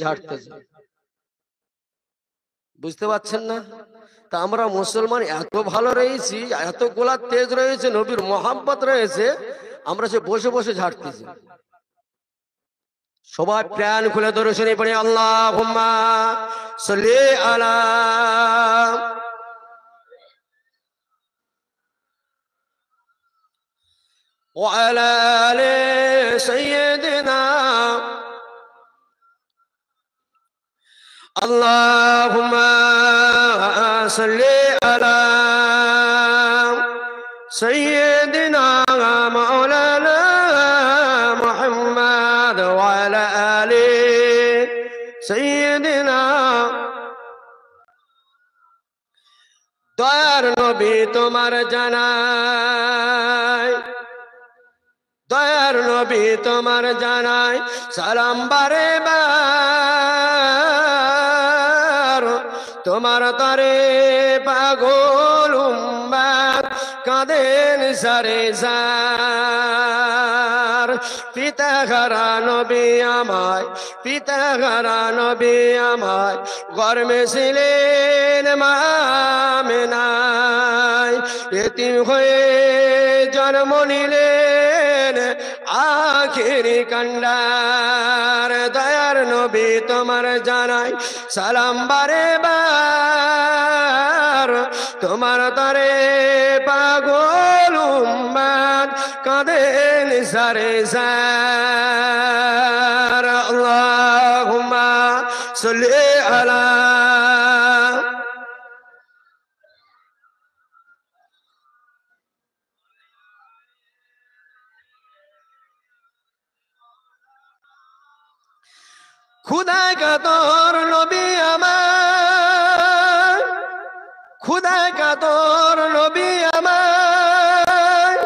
ঝাড়তেছে। বুঝতে পারছেন না? তা আমরা মুসলমান এত ভালো রয়েছি, এত গোলাপ তেজ রয়েছে, নবীর মোহাম্মত রয়েছে, আমরা সে বসে বসে ঝাড়তেছি। সবাই প্রাণ খুলে ধরে শুনে পড়ি আল্লাহুম্মা সাল্লি আলা ওয়া আলা আলি সাইয়্যিদিনা আল্লাহুম্মা সাল্লি আলা সাইয়্যিদিনা মাওলানা মুহাম্মদ ওয়া আলা আলি সাইয়্যিদিনা। দয়ার নবী তোমার জানাই, দয়ার নবী তোমার জানাই সালাম বারে বার। তোমার তরে পাগল উম্মত কাঁদেন সারে সার। পিতা হারা নবী আমায়, পিতা হারা নবী আমায় গর্মে ছিলেন মা আমেনায়। এতিম হয়ে জন্ম নিলেন আখিরি কান্ডার। দয়ার নবী তোমার জানাই সালাম বারে বার। তোমার তরে পাগল উম্মত কাঁদেন সারে সার। আল্লাহুম্মা সাল্লি আলা খুদা কাতর নবী আমার, খুদা কাতর নবী আমার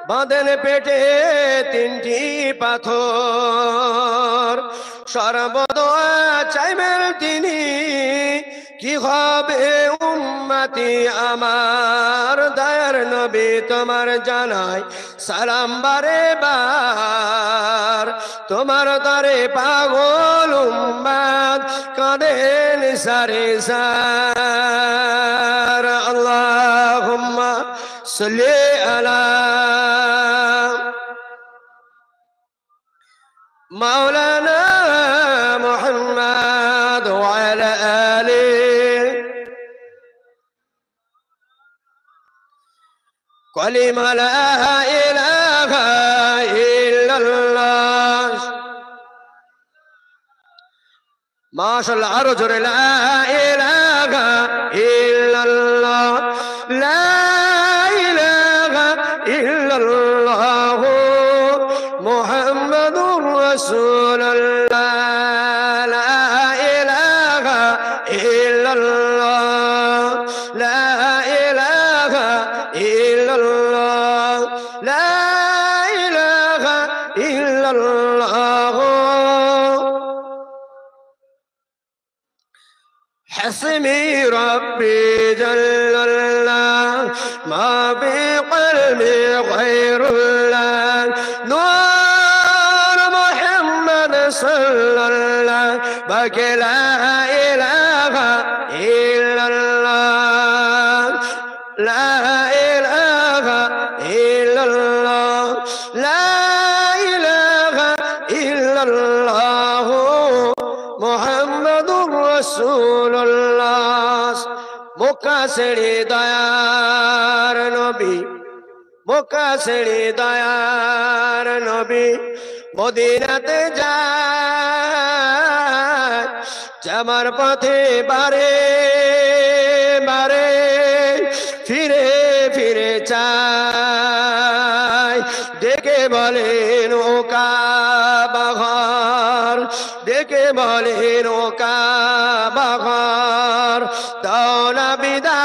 বাঁধেন পেটে তিনটি পাথর। সর্বদা চাইবেন তিনি কি হবে উম্মতি আমার। দয়ার নবী তোমার জানাই সালাম বারে বার। তোমার তরে পাগল উম্মত কাঁদেন সারে সার। আল্লাহুম্মা সাল্লি আলা মাওলানা মুহাম্মদ ওয়া আলা আলি কালিমা লা ইলাহা ইল্লাল্লাহ। মাশাআল্লাহ, আরো জোরে লা ইলাহা ইল্লাল্লাহ, লা ইলাহা ইল্লাল্লাহ মুহাম্মাদুর রাসূলুল্লাহ। লা ইলাহা ইল্লাল্লাহ, লা ইলাহা ইল্লাল্লাহ, লা ইলাহা ইল্লাল্লাহ। حسبي ربي جل الله ما بقلبي غير الله. نور محمد صلى الله بك لا إله إلا الله، لا إله إلا الله، لا إله إلا الله محمد رسول الله. মুকা ছেড়ে দয়ার নবী, মুকা ছেড়ে দয়ার নবী মদিনাতে যায়। যাবার পথে বারে বারে ফিরে ফিরে চায়। ডেকে বলেন ও কাবাঘর, ডেকে বলেন ও কাবাঘর দাও না বিদায়।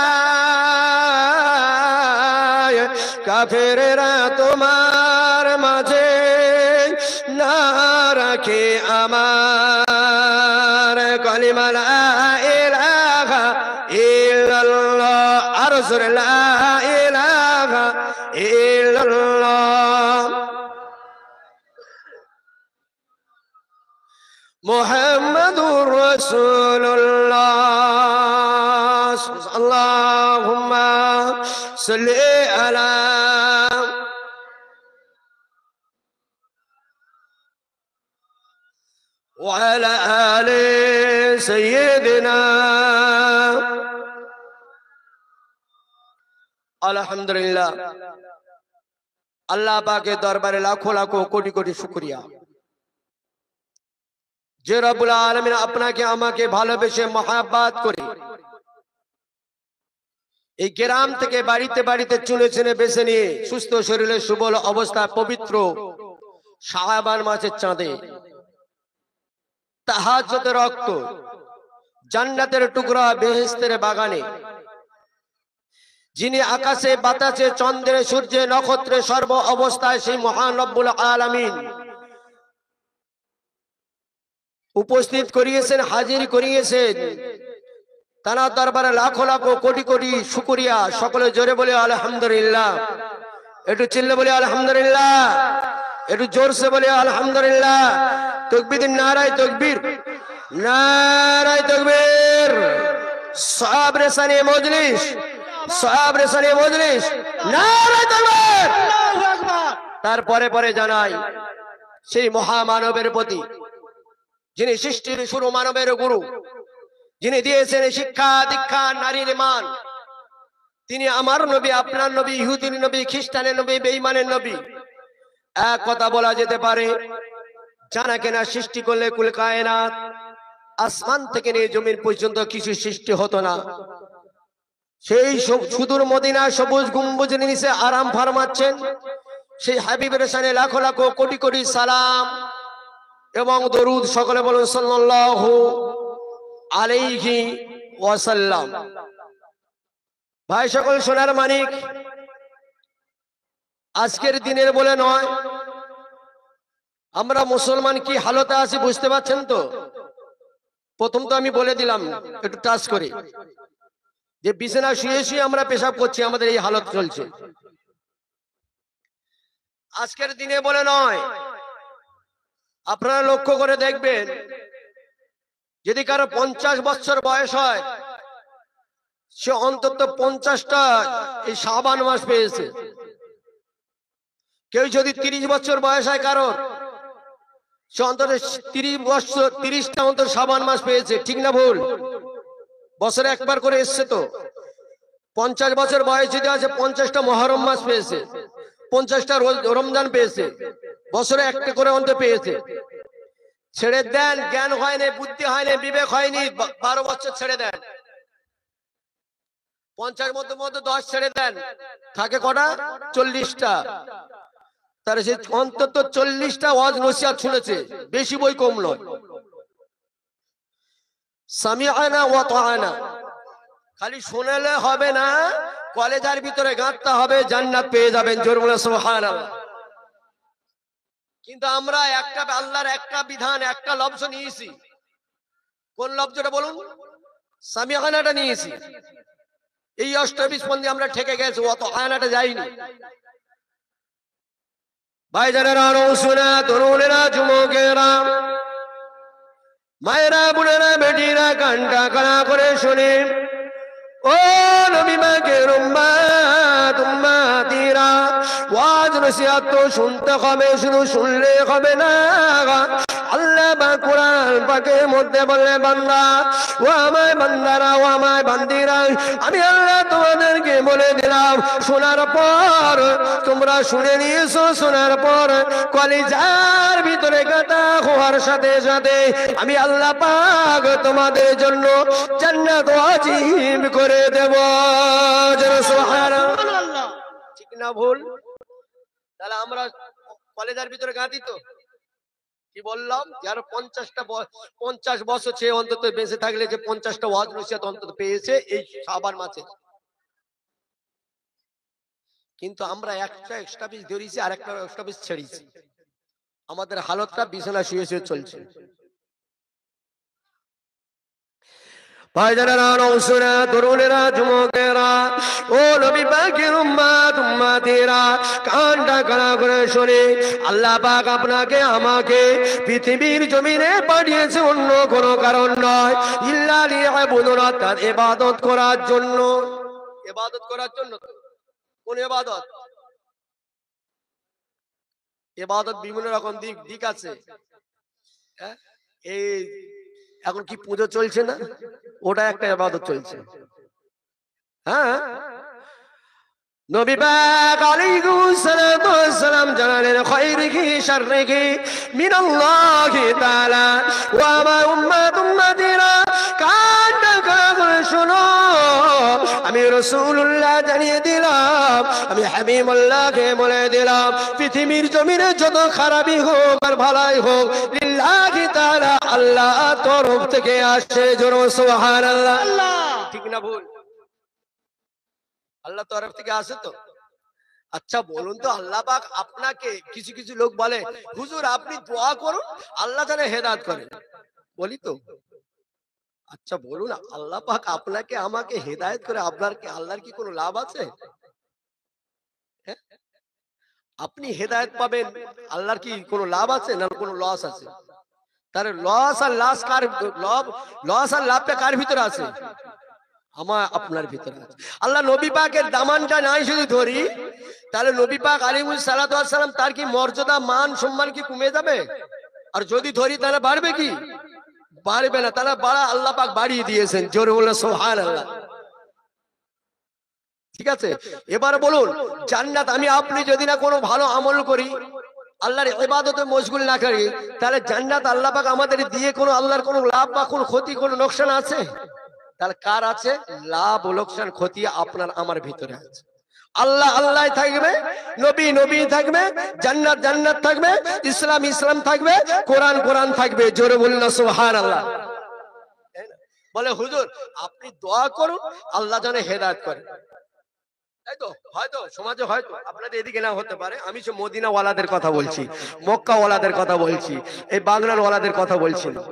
কাফেরেরা তোমার মাঝে না রাখে আমার কালিমা লা ইলাহা ইল্লাল্লাহ। আরো জোরে লা ইলাহা ইল্লাল্লাহ মুহাম্মাদুর রাসূলুল্লাহ আল্লাহুম্মা সাল্লি আলা ওয়া আলা আলি সাইয়্যিদিনা। আলহামদুলিল্লাহ, আল্লাহ পাকের দরবারে লাখো লাখো কোটি কোটি শুকরিয়া যে রব্বুল আলামিন আপনাকে আমাকে ভালোবেসে মহাব্বত করে এই গ্রাম থেকে বাড়িতে বাড়িতে চুনে চুনে বেছে নিয়ে সুস্থ শরীরে সুবল অবস্থা পবিত্র শাবান মাসের চাঁদে তাহাজ্জুদের রক্ত জান্নাতের টুকরা বেহেশতের বাগানে যিনি আকাশে বাতাসে চন্দ্রে সূর্যে নক্ষত্রে সর্ব অবস্থায় সেই মহান রব্বুল আলামিন উপস্থিত করিয়েছেন, হাজির করিয়েছেন, তার দরবারে লাখো লাখো কোটি কোটি শুকরিয়া। সকলে জোরে বলে আলহামদুলিল্লাহ, একটু চিল্লে বলে আলহামদুলিল্লাহ, একটু জোরসে বলে আলহামদুলিল্লাহ। তাকবীর, নারায়ে তাকবীর, নারায়ে তাকবীর। সাহাবে সানি মজলিস, সাহাবে সানি মজলিস, নারায়ে তাকবীর, আল্লাহু আকবার। তারপরে পরে জানাই সেই মহামানবের প্রতি যিনি সৃষ্টির শুরু, মানবের গুরু, যিনি দিয়েছেন শিক্ষা দীক্ষা নারীর মান, তিনি আমার নবী, আপনার নবী, ইহুদির নবী, খ্রিস্টানের নবী, বেঈমানের নবী। এক কথা বলা যেতে পারে, জানা কেনা সৃষ্টি করলে কুল কায়নাত আসমান থেকে নিয়ে জমিন পর্যন্ত কিছু সৃষ্টি হতো না। সেই সুদূর মদিনা সবুজ গম্বুজের নিচে আরাম ফরমাচ্ছেন সেই হাবিবের শানে লাখো লাখো কোটি কোটি সালাম এবং দরুদ। সকলে বলুন সাল্লাল্লাহু আলাইহি ওয়াসাল্লাম। ভাই সকল সোনার মানিক, আজকের দিনের বলে নয়, আমরা মুসলমান কি হালতে আছি বুঝতে পারছেন তো? প্রথম তো আমি বলে দিলাম একটু টাচ করে যে বিছানা শুয়ে শুয়ে আমরা পেশাব করছি, আমাদের এই হালত চলছে। আজকের দিনে বলে নয়, আপনারা লক্ষ্য করে দেখবেন, যদি কারো 50 বছর বয়স হয় সে অন্তত 50টা এই শাবান মাস পেয়েছে। কেউ যদি 30 বছর বয়স হয় কারোর, সে অন্তত 30 বছর 30টা অন্তত শাবান মাস পেয়েছে। ঠিক না ভুল? বছরে একবার করে এসছে তো। 50 বছর বয়স যদি আছে 50টা মহরম মাস পেয়েছে, 50টা রমজান পেয়েছে, বছরে একটা করে অন্তত পেয়েছে। ছেড়ে দেন, জ্ঞান হয়নি, বুদ্ধি হয়নি, বিবেক হয়নি, 12 বছর ছেড়ে দেন। 50 মধ্যে 10 ছেড়ে দেন, থাকে কটা? 40টা। তার সে অন্তত 40টা ওয়াজ নসিহত শুনেছে, বেশি বই কম নয়। সামিআনা ওয়া তাআনা, খালি শুনলে হবে না, কলেজার ভিতরে গাঁথতে হবে, জান্নাত পেয়ে যাবেন। জোরে বলে সুবহানাল্লাহ। কিন্তু আমরা একটা আল্লাহর একটা বিধান, একটা লফজ নিয়েছি। কোন লফজটা বলুন? সামিআনাটা নিয়েছি। এই অষ্টবিসপন্দি আমরা ঠেকে গেছি, অত আয়নাটা যাইনি। ভাইজানেরা, রসুনা, তরুণেরা, যুবকেরা, মায়েরা, বোনেরা, বেটিরা, কানটা কানা করে শুনে, ও নবী পাকের উম্মত উম্মতিরা, ওয়াজ নসিহত তো শুনতে হবে, শুধু শুনলে হবে না। আল্লাহ পাক কোরআন পাকের মধ্যে বলে, বান্দা ও আমার বান্দারা, ও আমার বান্দিরা, আমি আল্লাহ তোমাদেরকে বলে দিলাম, শোনার পর তোমরা শুনে নিয়েছো, শোনার পর কলিজার ভিতরে গাঁথা হওয়ার সাথে সাথে আমি আল্লাহ পাক তোমাদের জন্য জান্নাত ওয়াজিব করে দেব। সুবহানাল্লাহ। ঠিক না ভুল? তাহলে আমরা কলেজার ভিতরে গাঁথি তো। কি বললাম? যার 50 বছর সে অন্তত বেঁচে থাকলে যে 50টা ওয়াজ নসিহত অন্তত পেয়েছে এই শাবান মাসে। কিন্তু আমরা একটা এক্সট্রা পিস ধরেছি আর একটা এক্সট্রা পিস ছেড়েছি। আমাদের হালতটা বিছানা শুয়ে শুয়ে চলছে। ভাইজানেরা, নৌসুরা, তরুণেরা, যুবকেরা, ও নবী পাকের উম্মত উম্মতিরা, কানটা কানা করে শুনে, আল্লাহ পাক আপনাকে আমাকে পৃথিবীর জমিনে পাঠিয়েছে অন্য কোনো কারণ নয়, ইল্লা লিয়াবুদুন, তার ইবাদত করার জন্য। ইবাদত করার জন্য। কোন ইবাদত? ইবাদত বিভিন্ন রকম দিক আছে। এই এখন কি পুজো চলছে না, ওটা একটা ইবাদত চলছে। হ্যাঁ, নবী পাক আলাইহিস সালাতু ওয়াস সালাম জানালেন, খায়রিহি শাররিহি মিনাল্লাহি তাআলা ওয়া মা উম্মাতিরা, কানটা কানা করে শোনো, আমি রাসূলুল্লাহ জানিয়ে দিলাম, আমি হাবিবুল্লাহকে বলে দিলাম, পৃথিবীর জমিনে যত খারাপই হোক আর ভালাই হোক, লিল্লাহি তাআলা, আল্লাহ তরফ থেকে আসে। জোরে সুবহানাল্লাহ। ঠিক না ভুল? আল্লাহ তরফ থেকে আসে তো। আচ্ছা বলুন তো, আল্লাহ পাক আপনাকে, কিছু কিছু লোক বলে হুজুর আপনি দোয়া করুন আল্লাহ যেন হেদায়েত করে, বলি তো। আচ্ছা বলুন, আল্লাহ পাক আপনাকে আমাকে হেদায়েত করে আপনার কি, আল্লাহর কি কোনো লাভ আছে? আপনি হেদায়েত পাবেন, আল্লাহর কি কোনো লাভ আছে না কোনো লস আছে? তাহলে লস আর লাভটা কার ভিতরে আছে? আমার আপনার ভিতরে আছে। আল্লাহ নবী পাকের দামানটা নাই যদি ধরি, তাহলে নবী পাক আলাইহিস সালাতু ওয়াস সালাম, তার কি মর্যাদা মান সম্মান কি কমে যাবে? আর যদি ধরি তাহলে বাড়বে কি? বাড়বে না। তাহলে বাড়া আল্লাহ পাক বাড়িয়ে দিয়েছেন। জোরে বলে সুবহানাল্লাহ। ঠিক আছে, এবার বলুন, জান্নাত আমি আপনি যদি না কোনো ভালো আমল করি, আল্লাহর ইবাদতে মশগুল না করি, তাহলে জান্নাত আল্লাহ পাক আমাদের দিয়ে কোনো আল্লাহর কোনো লাভ বা কোনো ক্ষতি, কোনো লোকসান আছে? তাহলে কার আছে? লাভ ও লোকসান ক্ষতি আপনার আমার ভিতরে আছে। আল্লাহ আল্লাহ থাকবে, নবী নবী থাকবে, জান্নাত জান্নাত থাকবে, ইসলাম ইসলাম থাকবে, কোরআন কোরআন থাকবে। জোরে বলুন না সুবহানাল্লাহ। বলে হুজুর আপনি দোয়া করুন আল্লাহ যেন হেদায়েত করে। তাই তো? হয়তো সমাজে হয়তো আপনাদের এদিকে না হতে পারে, আমি সব মদিনা ওয়ালাদের কথা বলছি, মক্কা ওয়ালাদের কথা বলছি, এই বাংলার ওয়ালাদের কথা বলছি না।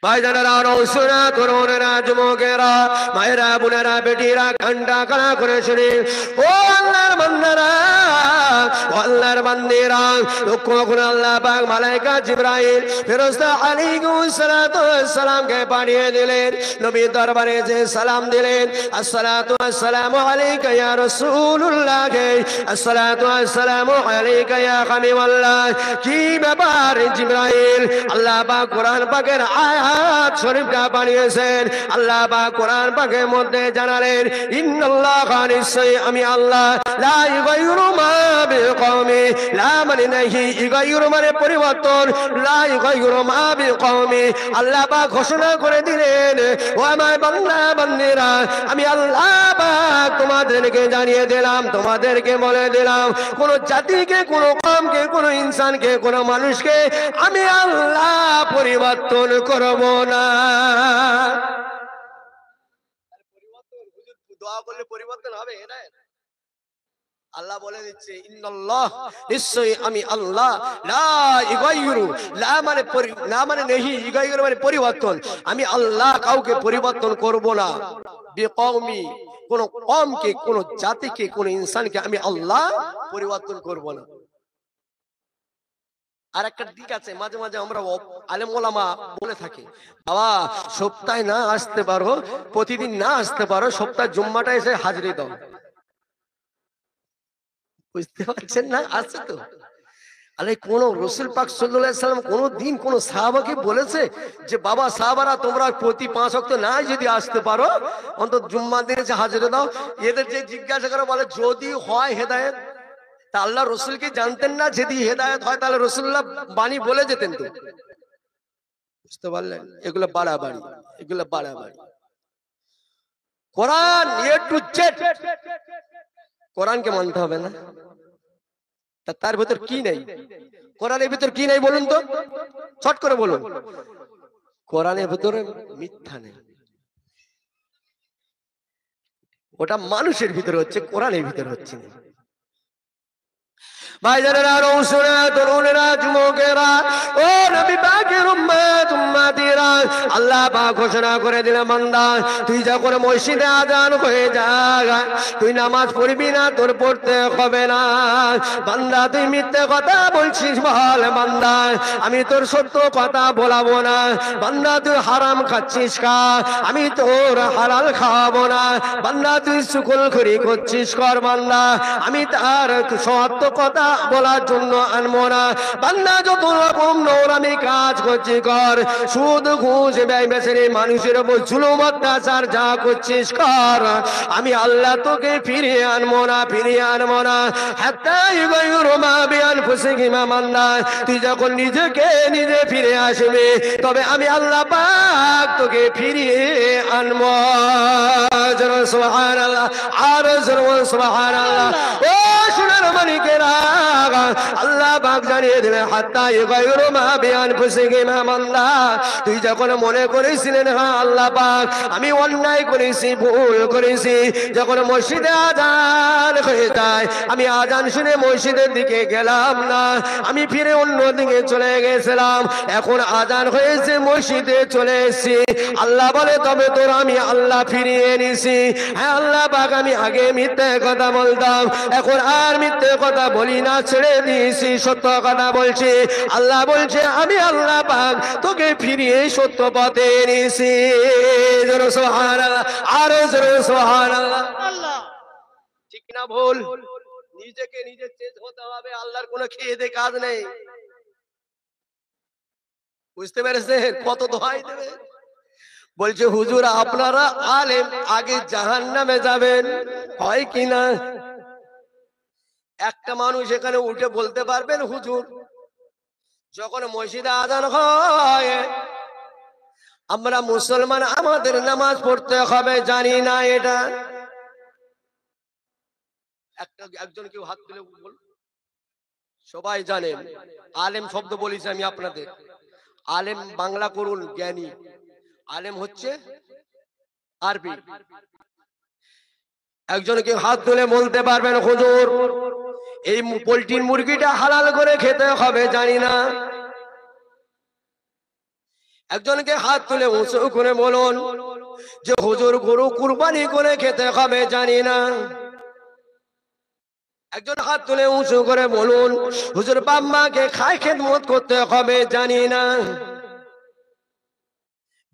ভাইজানেরা, নৌসুরা, তরুণেরা, যুবকেরা, মায়েরা, বোনেরা, বেটিরা, কানটা কানা করে শুনে, ও আল্লাহর বান্দারা, ও আল্লাহর বান্দিরা, লক্ষ্য করে আল্লাহ পাক মালায়েকা জিবরাইল ফেরেশতা আলাইহিস সালাতু ওয়াস সালামকে পাঠিয়ে দিলেন। নবীর দরবারে যে সালাম দিলেন, আসসালাতু ওয়াসসালামু আলাইকা ইয়া রাসূলুল্লাহ, আসসালাতু ওয়াসসালামু আলাইকা ইয়া হাবিবাল্লাহ। কি ব্যাপার জিবরাইল? আল্লাহ পাক কোরআন পাকের আয়াত শরীফটা বানিয়েছেন। আল্লাহ পাক কোরআন পাকের মধ্যে জানালেন, ইন্নাল্লাহা, নিশ্চয়ই আমি আল্লাহ, লা ইউগাইরু মা বিকওমি, লা মানে নাহি, ইউগাইরু মানে পরিবর্তন, লা ইউগাইরু মা বিকওমি। আল্লাহ পাক ঘোষণা করে দিলেন, ও আমার বান্দা বান্দিরা, আমি আল্লাহ পাক তোমাদেরকে জানিয়ে দিলাম, তোমাদেরকে বলে দিলাম, কোন জাতিকে, কোন কওমকে, কোন ইনসানকে, কোন মানুষকে আমি আল্লাহ পরিবর্তন করব না। দোয়া করলে পরিবর্তন হবে? আল্লাহ বলে দিচ্ছে, ইন্নাল্লাহ, নিশ্চয়ই আমি আল্লাহ, লা ইউগাইরু, লা মানে নেহি, ইউগাইরু মানে পরিবর্তন, আমি আল্লাহ কাউকে পরিবর্তন করব না, বিকওমি, কোন কওমকে, কোন জাতিকে, কোন ইনসানকে আমি আল্লাহ পরিবর্তন করব না। আর একটা দিক আছে, মাঝে মাঝে আমরা আলেম ওলামা বলে থাকি, বাবা সপ্তাহে না আসতে পারো, প্রতিদিন না আসতে পারো, সপ্তাহে জুম্মাটা এসে হাজিরি দাও। বুঝতে পারছেন না? আছে তো। আরে কোন রাসূল পাক সাল্লাল্লাহু আলাইহি সাল্লাম কোন দিন কোন সাহাবাকে বলেছে যে বাবা সাহাবারা তোমরা প্রতি 5 ওয়াক্ত না যদি আসতে পারো, অন্তত জুম্মার দিনে এসে হাজিরি দাও? এদের যে জিজ্ঞাসা করে বলে যদি হয় হেদায়েত, তা আল্লাহ রসুল কি জানতেন না যদি হেদায়েত হয় তাহলে রসুল্লাহ বাণী বলে যেতেন তো? বুঝতে পারলেন? এগুলো বাড়াবাড়ি, এগুলো বাড়াবাড়ি। কোরআন এ টু জেড, কোরআনকে মানতে হবে না? তার ভিতর কি নেই? কোরআনের ভিতর কি নেই বলুন তো, ছট করে বলুন। কোরআনের ভিতরে মিথ্যা নেই, ওটা মানুষের ভিতরে হচ্ছে, কোরআনের ভিতরে হচ্ছে না। ভাইজানেরা, নৌসুরা, তরুণেরা, যুবকেরা, ও নবী পাকের উম্মত উম্মতিরা, আল্লাহ পাক ঘোষণা করে দিলেন বান্দা তুই যখন মসজিদে আজান হয়ে যায় তুই নামাজ পড়বি না, তোর পড়তে হবে না। বান্দা তুই মিথ্যে কথা বলছিস বল, বান্দা আমি তোর সত্য কথা বলাবো না। বান্দা তুই হারাম খাচ্ছিস খা, আমি তোর হালাল খাওয়াবো না। বান্দা তুই চুগলখড়ি করছিস কর, বান্দা আমি তার সত্য কথা বলার জন্য আনবো না। বান্দা যত রকম নোংরামি কাজ করছি কর, সুদ ঘুষ ব্যয় বেচারি মানুষের উপর জুলুম অত্যাচার যা করছিস কর, আমি আল্লাহ তোকে ফিরিয়ে আনবো না, ফিরিয়ে আনবো না। তুই যখন নিজেকে নিজে ফিরে আসবি তবে আমি আল্লাহ পাক তোকে ফিরিয়ে আনবো। সুবহানাল্লাহ, আর সুবহানাল্লাহ। ও সোনার মানিকেরা, আল্লাহ পাক জানিয়ে দিলেন হাত্তা ইগায়রু মা বিআনফুসিহিম। বান্দা তুই যখন মনে করেছিলেন হ্যাঁ আল্লাহ পাক আমি অন্যায় করেছি, ভুল করেছি, যখন মসজিদে আজান হয়ে যায় আমি আজান শুনে মসজিদের দিকে গেলাম না, আমি ফিরে অন্য দিকে চলে গেছিলাম, এখন আজান হয়েছে মসজিদে চলে এসেছি। আল্লাহ বলে তবে তোর আমি আল্লাহ ফিরিয়ে এনেছি। হ্যাঁ আল্লাহ পাক আমি আগে মিথ্যে কথা বলতাম, এখন আর মিথ্যে কথা বলি না, ছেড়ে দিয়েছি, সত্য কথা বলছি। আল্লাহ বলছে আমি আল্লাহ পাক তোকে ফিরিয়ে সত্য পথে এনেছি। সুবহানাল্লাহ, আরো জোরে সুবহানাল্লাহ। ঠিক না ভুল? নিজেকে নিজে চেঞ্জ হতে হবে, আল্লাহর কোনো খেয়ে দে কাজ নেই। বুঝতে পেরেছেন? কত দোহাই দেবে। বলছে হুজুর আপনারা আলেম, আগে জাহান্নামে যাবেন, হয় কিনা? একটা মানুষ এখানে উঠে বলতে পারবেন হুজুর যখন মসজিদে আজান হয় আমরা মুসলমান আমাদের নামাজ পড়তে হবে জানি না? এটা একজন কেউ হাত তুলে বল। সবাই জানেন আলেম শব্দ বলেছি আমি আপনাদের। আলেম বাংলা করুন, জ্ঞানী। আলেম হচ্ছে আরবি। একজনকে হাত তুলে বলতে পারবেন হুজুর এই পোল্ট্রির মুরগিটা হালাল করে খেতে হবে জানি না? একজনকে হাত তুলে উঁচু করে বলুন যে হুজুর গরু কুরবানি করে খেতে হবে জানি না? একজন হাত তুলে উঁচু করে বলুন হুজুর বাপ মাকে খায় খেদমত করতে হবে জানি না?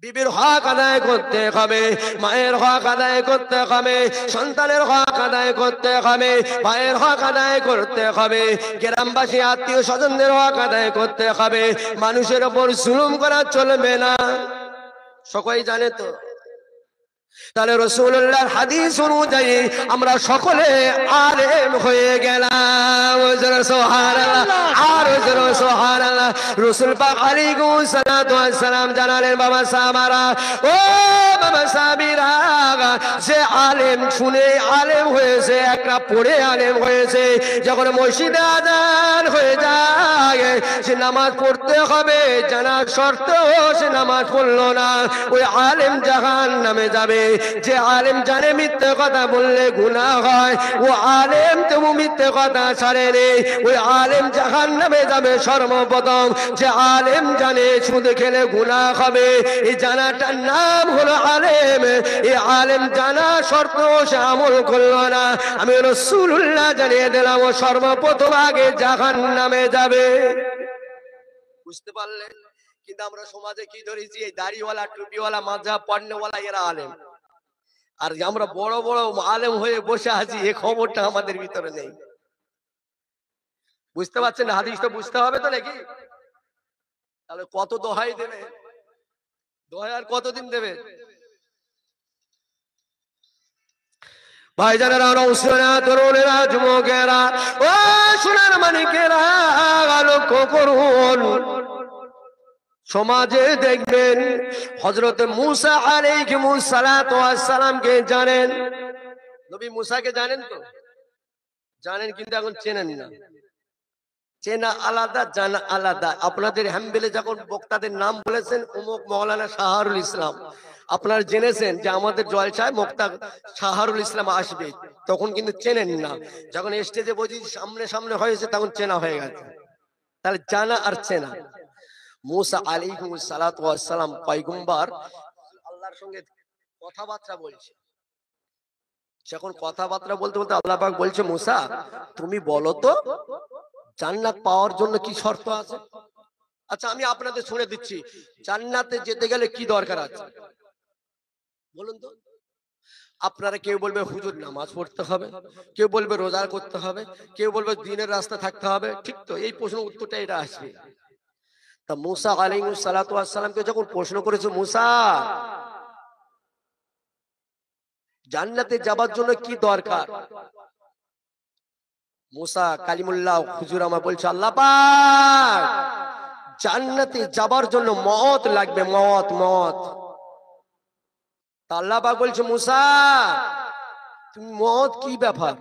বিবির হক আদায় করতে হবে, মায়ের হক আদায় করতে হবে, সন্তানের হক আদায় করতে হবে, ভাইয়ের হক আদায় করতে হবে, গ্রামবাসী আত্মীয় স্বজনদের হক আদায় করতে হবে, মানুষের উপর জুলুম করা চলবে না। সকলেই জানে তো? তাহলে রাসূলুল্লাহর হাদিস অনুযায়ী আমরা সকলে আলেম হয়ে গেলাম। সুবহানাল্লাহ, আর সুবহানাল্লাহ। রাসূল পাক আলাইহিস সালাতু ওয়াস সালাম জানালেন বাবা সাহাবারা, ও বাবা সাহাবীরা, যে আলেম শুনে আলেম হয়েছে, একটা পড়ে আলেম হয়েছে, যখন মসজিদে আযান হয়ে যায় সে নামাজ পড়তে হবে জানার শর্তেও সে নামাজ পড়লো না, ওই আলেম জাহান্নামে যাবে। যে আলেম জানে মিথ্যে কথা বললে গুনাহ হয়, ও আলেম তবু মিথ্যে কথা ছাড়ে নেই, ওই আলেম জাহান্নামে যাবে সর্বপ্রথম। যে আলেম জানে সুদ খেলে গুনাহ হবে, এই জানাটার নাম হলো আলেম। এই আলেম জানা সত্ত্বেও সে আমল করলো না, আমি রাসূলুল্লাহ জানিয়ে দিলাম ও সর্বপ্রথম আগে জাহান্নামে যাবে। বুঝতে পারলেন? কিন্তু আমরা সমাজে কি ধরেছি, এই দাড়িওয়ালা টুপিওয়ালা মাযহাব পড়নেওয়ালা এরা আলেম, আর আমরা বড় বড় আলেম হয়ে বসে আছি, এই খবরটা আমাদের ভিতরে নেই। বুঝতে পারছেন? হাদিসটা বুঝতে হবে তো নাকি? তাহলে কত দোহাই দেবে? দোহাই আর কতদিন দেবে? ভাইজানেরা, রওশনা, তরুণেরা, যুবকেরা, ও সোনার মানিকেরা, লক্ষ্য করুন সমাজে দেখবেন হযরত মূসা আলাইহিস সালাতু ওয়াস সালামকে জানেন? নবী মূসাকে জানেন তো? জানেন, কিন্তু এখন চেনেন না। চেনা আলাদা, জানা আলাদা। আপনাদের হাম্বেলে যখন বক্তাদের নাম বলেছেন অমুক মাওলানা শাহরুল ইসলাম, আপনারা জেনেছেন যে আমাদের জলসায় বক্তা শাহরুল ইসলাম আসবে, তখন কিন্তু চেনেন না। যখন স্টেজে বসে সামনে সামনে হয়েছে তখন চেনা হয়ে গেছে। তাহলে জানা আর চেনা। মুসা আলাইহিস সালাতু ওয়াস সালাম পয়গম্বর আল্লাহর সঙ্গে কথাবার্তা বলছে। যখন কথাবার্তা বলতে বলতে আল্লাহ পাক বলছে, মুসা তুমি বলো তো জান্নাত পাওয়ার জন্য কি শর্ত আছে? আচ্ছা আমি আপনাদের শুনে দিচ্ছি, জান্নাতে যেতে গেলে কি দরকার আছে বলুন তো। আপনারা কেউ বলবে হুজুর নামাজ পড়তে হবে, কেউ বলবে রোজা করতে হবে, কেউ বলবে দিনের রাস্তা থাকতে হবে, ঠিক তো? এই প্রশ্ন উত্তরটা এটা আসবে। তা মুসা আলাইহিস সালাতু ওয়াস সালামকে যখন প্রশ্ন করেছে, মুসা জান্নাতে যাবার জন্য কি দরকার? মুসা কালিমুল্লাহ হুজুর আমার বলছে, আল্লাহ পাক জান্নাতে যাবার জন্য মওত লাগবে, মওত মওত। তা আল্লাহ পাক বলছে, মুসা তুমি মওত কি ব্যাপার,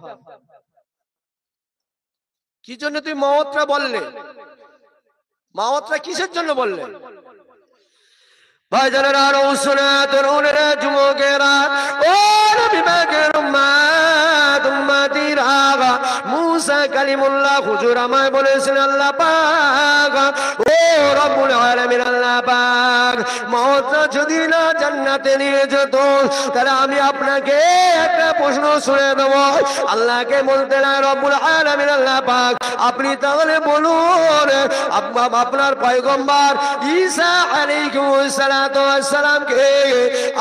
কি জন্য তুমি মওতটা বললে, মওতটা কিসের জন্য বললে? ভাইজানেরা আর শুনে তরুণেরা যুবকেরা ও নবী পাকের উম্মত উম্মতিরা, মুসা কালিমুল্লাহ হুজুর আমায় বলেছেন, আল্লাহ পাক ও রব্বুল আলামিন, আল্লাহ পাক মওতটা যদি না জান্নাতে নিয়ে যেত তাহলে আমি আপনাকে একটা প্রশ্ন শুনে দেব। আল্লাহকে বলতে না, রব্বুল আলামিন আল্লাহ পাক আপনি তাহলে বলুন আপনার পয়গম্বর ঈসা আলাইহিস সালাতু ওয়াস সালামকে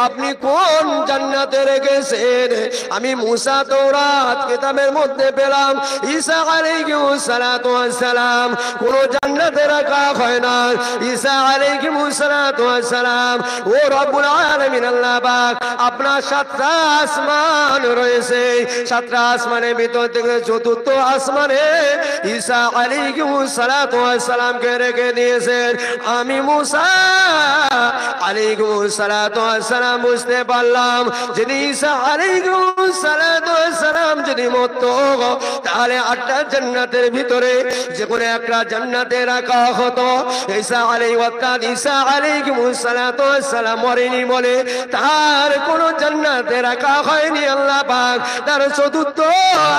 আপনি কোন জান্নাতে রেখেছেন? আমি মুসা তাওরাত কিতাবের মধ্যে পেলাম ঈসা আলাইহিস সালাতু ওয়াস সালাম কোন জান্নাতে রাখা হয় না। ঈসা আলাইহিস সালাতু ওয়াস সালাম ও রব্বুল আলামিন আল্লাহ পাক আপনার সাতটা আসমান রয়েছে, সাতটা আসমানের ভিতর থেকে চতুর্থ আসমানে ঈসা আলাইহিস সালাতু ওয়াস সালামকে রেখে দিয়েছেন। আমি মুসা আলাইহিস সালাতু ওয়াস সালাম বুঝতে পারলাম যদি ঈসা আলাইহিস সালাতু ওয়াস সালাম যদি মরত তাহলে আটটা জান্নাতের ভিতরে যে কোনো একটা জান্নাতে রাখা হতো। ঈসা আলাইহিস সালাতু ওয়াস সালাম মরেনি বলে তার কোনো জান্নাতে রাখা হয়নি। আল্লাহ পাক তার চতুর্থ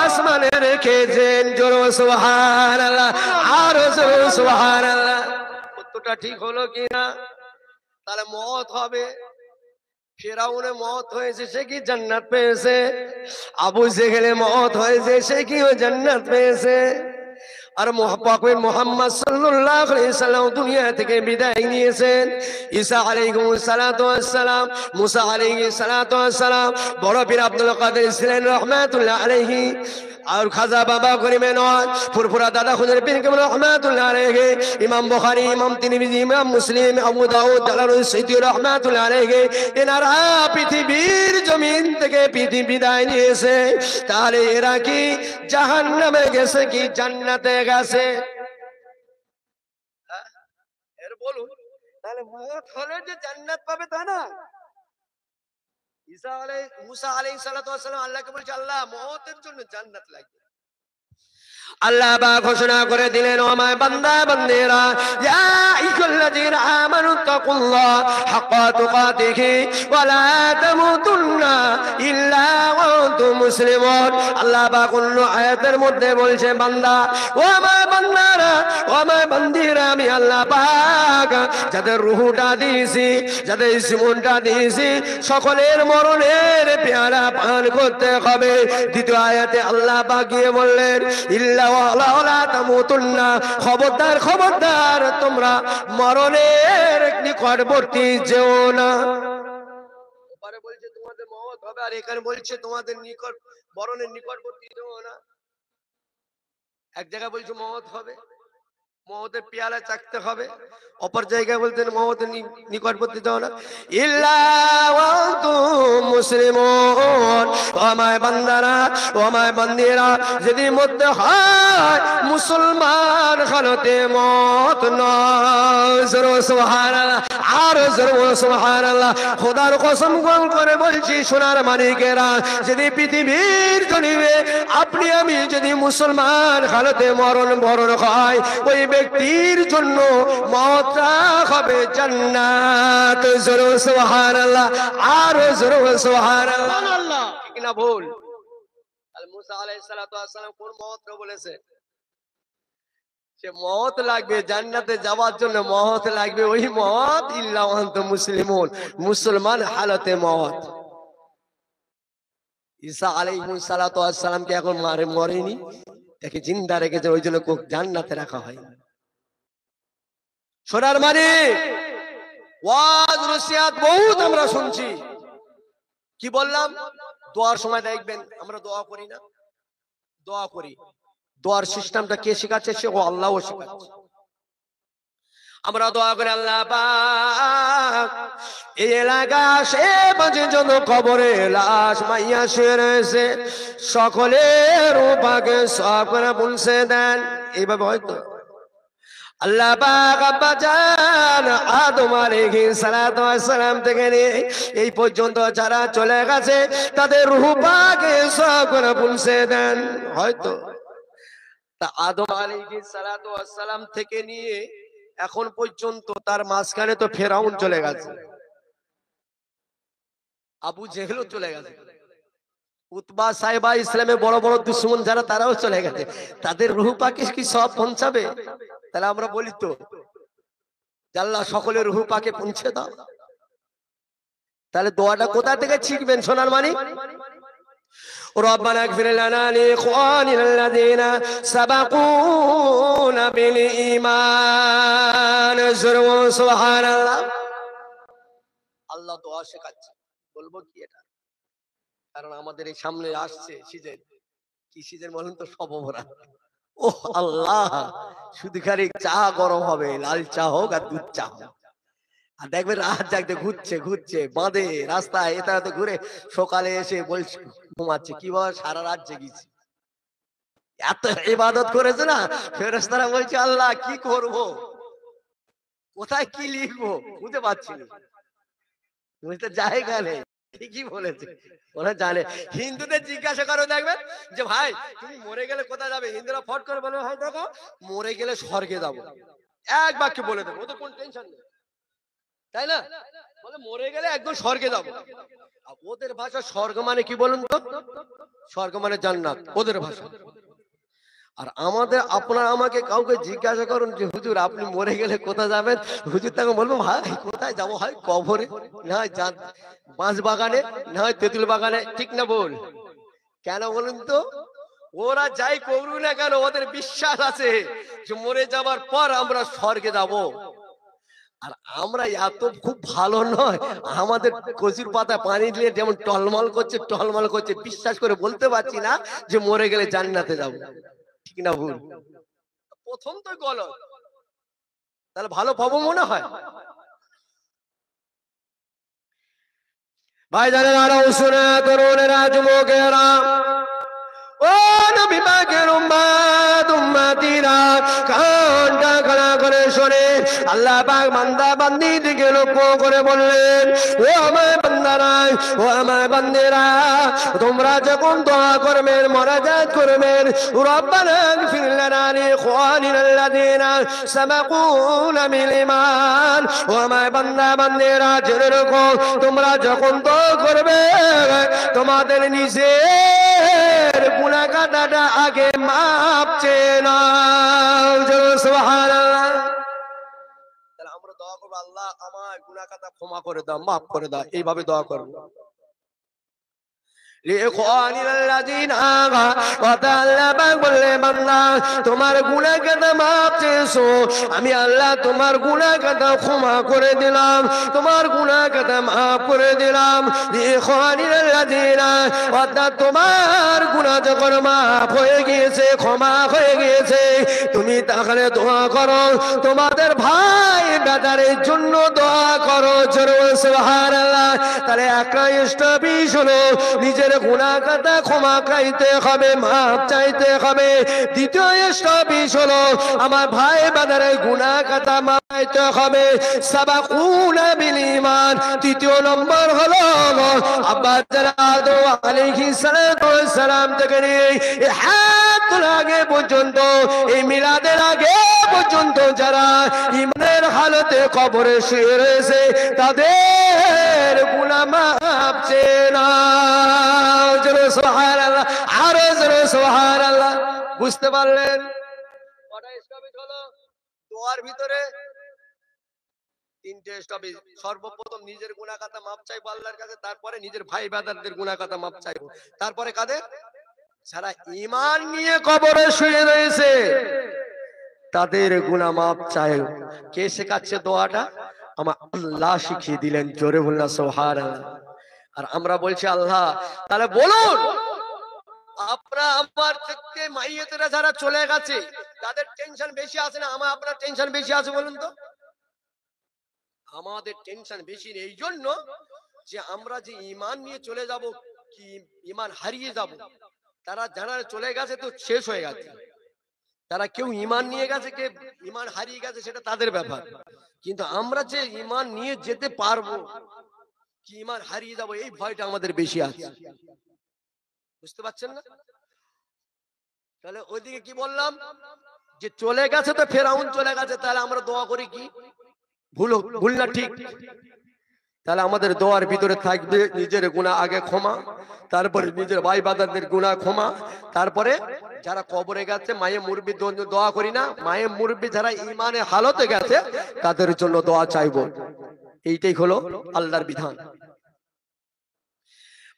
আসমানে রেখেছেন। জোরে সুবহানাল্লাহ, আর জোরে সুবহানাল্লাহ। কতটা ঠিক হলো কিনা? তাহলে মওত হবে। ফিরাউনে মওত হয়েছে, সে কি জান্নাত পেয়েছে? আবু জেহেলে মওত হয়েছে, সে কি জান্নাত পেয়েছে? আর মুহাম্মদ সাল্লাল্লাহু আলাইহি সাল্লাম দুনিয়া থেকে বিদায় নিয়েছেন। ঈসা আলাইহিস সালাতু ওয়াস সালাম, মুসা আলাইহিস সালাতু ওয়াস সালাম, বড় পীর আব্দুল কাদের ছিলেন রহমাতুল্লাহ আলাইহি, और खाजा बाबा गरीब नवाज फुरफुरा दादा खुदर पीर के रहमतुल्लाह अलैहि, इमाम बुखारी, इमाम तिरमिजी, इमाम मुस्लिम, अबू दाऊद दालालुस सैयदी रहमतुल्लाह अलैहि এনারা পৃথিবীর জমিন থেকে পৃথিবী বিদায় নিয়েছে। তাহলে এরা কি জাহান্নামে গেছে কি জান্নাতে গেছে? এর বলুন, তাহলে মওত হলে যে জান্নাত পাবে তা না। মুসা আলাইহিস সালাতু ওয়াস সালাম আল্লাহকে বলছে, আল্লাহ মওতের জন্য জান্নাত লাগবে। আল্লাহ পাক ঘোষণা করে দিলেন, ও আমার বান্দা বান্দেরা, ইয়া আইয়ুহাল্লাযীনা আমানু তাকুল্লাহ হাক্কা তুকাতিহি ওয়া লা তামুতুন্না ইল্লা ওয়া আনতুম মুসলিমুন। আল্লাহ পাক অন্য আয়াতের মধ্যে বলছে, বান্দা ও আমার বান্দারা, ও আমার বান্দিরা, আমি আল্লাহ পাক যাদের রূহটা দিয়েছি, যাদের জীবনটা দিয়েছি, সকলের মরণের পেয়ালা পান করতে হবে। দ্বিতীয় আয়াতে আল্লাহ পাক গিয়ে বললেন, ইল্লা ওয়ালা তামুতুন্না, খবরদার খবরদার তোমরা মরণের নিকটবর্তী যেও না। ওপারে বলছে তোমাদের মওত হবে, আর এখানে বলছে তোমাদের নিকট মরণের নিকটবর্তী যেও না। এক জায়গায় বলছে মওত হবে, মওতের পেয়ালা চাকতে হবে, অপর জায়গায় বলতেন মওতের নিকটবর্তী যাও না। ইল্লা ওয়া আনতুম মুসলিমুন, ও আমার বান্দারা, ও আমার বান্দিরা, যদি মরতে হয় মুসলমান হালতে মওত নয়। জোরে সুবহানাল্লাহ, আর জোরে সুবহানাল্লাহ। খোদার কসম করে বলছি সোনার মানিকেরা, যদি পৃথিবীর জমিনে আপনি আমি যদি মুসলমান হালতে মরণ বরণ হয়, ওই ব্যক্তির জন্য মওতটা হবে জান্নাত। জোরে সুবহানাল্লাহ, আর জোরে সুবহানাল্লাহ। ঠিক না ভুল? মুসা আলাইহিস সালাতু ওয়াস সালাম কোন মওতটা বলেছে? সে মত লাগবে জান্নাতে যাওয়ার জন্য, মত লাগবে। ওই মত ইল্লা আনতা মুসলিমুন, মুসলমান হালতে মত। ঈসা আলাইহিস সালাতু ওয়াস সালাম কে এখন মরেনি, তাকে জিন্দা রেখেছে, ওই জন্য জান্নাতে রাখা হয়। সোনার মানে ওয়াজ নসিহত বহুত আমরা শুনছি। কি বললাম? দোয়ার সময় দেখবেন আমরা দোয়া করি না, দোয়া করি। দোয়ার সিস্টেমটা কে শেখাচ্ছে? সে আল্লাহও শেখাচ্ছে। আমরা দোয়া করি, আল্লাহ পাক এই এলাকায় আশেপাশে যত কবরে লাশ মাইয়া শুয়ে রয়েছে সকলের রূপাকে সওয়াব করে পৌঁছে দেন। এইভাবে হয়তো আল্লাহ পাক আব্বা জান আদম আলাইহিস সালাতু ওয়াস সালাম থেকে নিয়ে এই পর্যন্ত যারা চলে গেছে তাদের রূহ পাকে সওয়াব করে পৌঁছে দেন। হয়তো তা আদম আলাইহিস সালাতু ওয়াস সালাম থেকে নিয়ে এখন পর্যন্ত তার মাঝখানে তো ফেরাউন চলে গেছে, আবু জেহেলও চলে গেছে, উতবা সাইবা ইসলামে বড় বড় দুশমন যারা তারাও চলে গেছে। তাদের রূহ পাকে কি সব পৌঁছাবে? তাহলে আমরা বলি তো আল্লাহ সকলের রূহ পাকে পৌঁছে দাও। তাহলে দোয়াটা কোথা থেকে শিখবেন সোনার মানি? ربنا اغفر لنا لإخواننا الذين سبقونا بالإيمان سبحان الله। আল্লাহ দোয়া শেখাচ্ছে, বলবো কি এটা? কারণ আমাদের এই সামনে আসছে সিজন, কি সিজন বলেন তো? সবভরা। ও আল্লাহ, শুধু খালি চা গরম হবে, লাল চা হোক আর দুধ চা হোক। আর দেখবেন রাত জাগতে ঘুরছে ঘুরছে বাঁধে রাস্তায় এটা তো ঘুরে, সকালে এসে বলছে ঘুমাচ্ছে, কি বল সারা রাত জেগেছি, এত ইবাদত করেছে না। ফেরেশতারা বলছে আল্লাহ কি করব, কোথায় কি লিখবো বুঝতে পারছি না, বুঝতে জায়গা নেই। ঠিকই বলেছে, ওরা জানে। হিন্দুদের জিজ্ঞাসা করো দেখবেন যে ভাই তুমি মরে গেলে কোথায় যাবে? হিন্দুরা ফট করে বলে ভাই দেখো মরে গেলে স্বর্গে যাবো, এক বাক্যে বলে দেবো, ওদের কোন টেনশন নেই, তাই না? বলে মরে গেলে একদম স্বর্গে যাবো। ওদের ভাষা স্বর্গ মানে কি বলুন তো? স্বর্গ মানে জান্নাত ওদের ভাষা। আর আমাদের আপনারা আমাকে কাউকে জিজ্ঞাসা করুন যে হুজুর আপনি মরে গেলে কোথায় যাবেন, হুজুর তাকে বলবো ভাই কোথায় যাবো, হয় কবরে, না হয় বাঁশ বাগানে, না হয় তেঁতুল বাগানে। ঠিক না বল? কেন বলুন তো? ওরা যাই করুক না কেন ওদের বিশ্বাস আছে যে মরে যাবার পর আমরা স্বর্গে যাব। আর আমরা এত খুব ভালো নয়, আমাদের কচুর পাতা পানি দিয়ে যেমন টলমল করছে টলমল করছে, বিশ্বাস করে বলতে পারছি না যে মরে গেলে জান্নাতে যাব। ঠিক না ভুল? প্রথম তো গলত, তাহলে ভালো পাবো মনে হয়? ভাই জানেন আরো শুনে তরুণেরা যুবকেরা, ও নবী পাকের উম্মত উম্মতিরা কানটা খাড়া করে শোনে। আল্লাহ পাক বান্দা বান্দীদেরকে লক্ষ্য করে বললেন, ও আমার বান্দারা, ও আমার বান্দেরা, তোমরা যখন দোয়া করবেন মোনাজাত করবেন, রব্বানা ইগফির লানা লিইখওয়ানিনা আল্লাযীনা সাবাকুনা বিল ঈমান, ও আমার বান্দা বান্দেরা জেনে রাখো তোমরা যখন দোয়া করবে তোমাদের নিজের গুনাহ কাটাটা আগে মাপ চেয়ে নাও। সুবহানাল্লাহ। তাহলে আমরা দোয়া করব আল্লাহ আমার গুনাহ কাটা ক্ষমা করে দাও, মাফ করে দাও, এইভাবে দোয়া করব। তোমার গুনাহ কাটা মাপ চেয়েছো, আমি আল্লাহ তোমার গুনাহ কাটা ক্ষমা করে দিলাম, তোমার গুনাহ কাটা মাফ করে দিলাম। অর্থাৎ তোমার গুনাহ যখন মাফ হয়ে গিয়েছে, ক্ষমা হয়ে গিয়েছে, তুমি তাহলে দোয়া করো তোমাদের ভাই ব্রাদারের জন্য দোয়া করো। সুবহানাল্লাহ। তাহলে একটা স্টপিস হলো নিজের গুনাহ কাটা ক্ষমা চাইতে হবে, মাফ চাইতে হবে। দ্বিতীয় স্টপিস হলো আমার ভাই ব্রাদারের গুনাহ কাটা মাফ চাইতে হবে, সাবাকুনা বিল ঈমান। তৃতীয় নম্বর হলো আব্বা আদম আলাইহিস সালাম থেকে নিয়ে হায়াতুল আগে পর্যন্ত, এই মিলাদের আগে পর্যন্ত যারা ইমানের হালতে কবরে শুয়ে রয়েছে তাদের গুনাহ মাফ চেয়ে নাও। জোরে সুবহানাল্লাহ, আরো জোরে সুবহানাল্লাহ। বুঝতে পারলেন? কটা স্টপেজ হলো দোয়ার ভিতরে তিনটে স্টপে। সর্বপ্রথম নিজের গুনাহ খাতা মাপ চাইবো আল্লাহর কাছে, তারপরে নিজের ভাই ব্রাদারদের গুনাহ খাতা মাপ চাইবো, তারপরে কাদের? যারা ঈমান নিয়ে কবরে শুয়ে রয়েছে তাদের গুনাহ মাপ চাইবো। কে শেখাচ্ছে দোয়াটা? আমার আল্লাহ শিখিয়ে দিলেন। জোরে বলনা সুবহানাল্লাহ। আর আমরা বলছি আল্লাহ। তাহলে বলুন, আপনারা আমার থেকে মাইয়েতেরা যারা চলে গেছে তাদের টেনশন বেশি আছে না আপনার টেনশন বেশি আছে? বলুন তো। আমাদের টেনশন বেশি এই জন্য যে আমরা যে ঈমান নিয়ে চলে যাব, কি ঈমান হারিয়ে যাব। তারা যারা চলে গেছে তো শেষ হয়ে গেছে, তারা কেউ ঈমান নিয়ে গেছে, কে ঈমান হারিয়ে গেছে সেটা তাদের ব্যাপার। কিন্তু আমরা যে ঈমান নিয়ে যেতে পারবো, কি ঈমান হারিয়ে যাব, এই ভয়টা আমাদের বেশি আছে। বুঝতে পারছেন না? তাহলে ওইদিকে কি বললাম যে চলে গেছে তো ফেরাউন চলে গেছে, তাহলে আমরা দোয়া করি কি? ভুল না ঠিক? তাহলে আমাদের দোয়ার ভিতরে থাকবে নিজের গুনাহ আগে ক্ষমা, তারপরে নিজের ভাই ব্রাদারদের গুনাহ ক্ষমা, তারপরে যারা কবরে গেছে মায়ে মুরব্বি দোয়া করি না, মায়ে মুরব্বি যারা ঈমানে হালতে গেছে তাদের জন্য দোয়া চাইবো। এইটাই হলো আল্লাহর বিধান।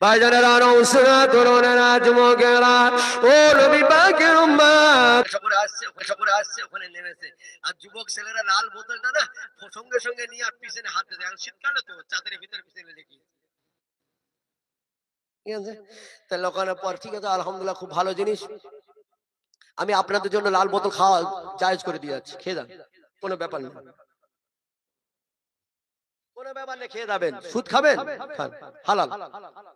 ভাইজানেরা, নওসরা, তরুণেরা, যুবকেরা, ও নবী পাকের উম্মত, সবরে আসছে ওখানে নেমেছে। আর যুবক ছেলেরা লাল বোতলটা না সঙ্গে সঙ্গে নিয়ে আর পিছনে হাত দিতে, এখন শীতকালে তো চাদরের ভিতরে পিছনে রেখে। ঠিক আছে, তাহলে লোকানোর পর ঠিক আছে, আলহামদুলিল্লাহ, খুব ভালো জিনিস। আমি আপনাদের জন্য লাল বোতল খাওয়া জায়েজ করে দিয়ে যাচ্ছি, খেয়ে যান, কোনো ব্যাপার নেই, কোনো ব্যাপার নেই, খেয়ে যাবেন। সুদ খাবেন, খান, হালাল।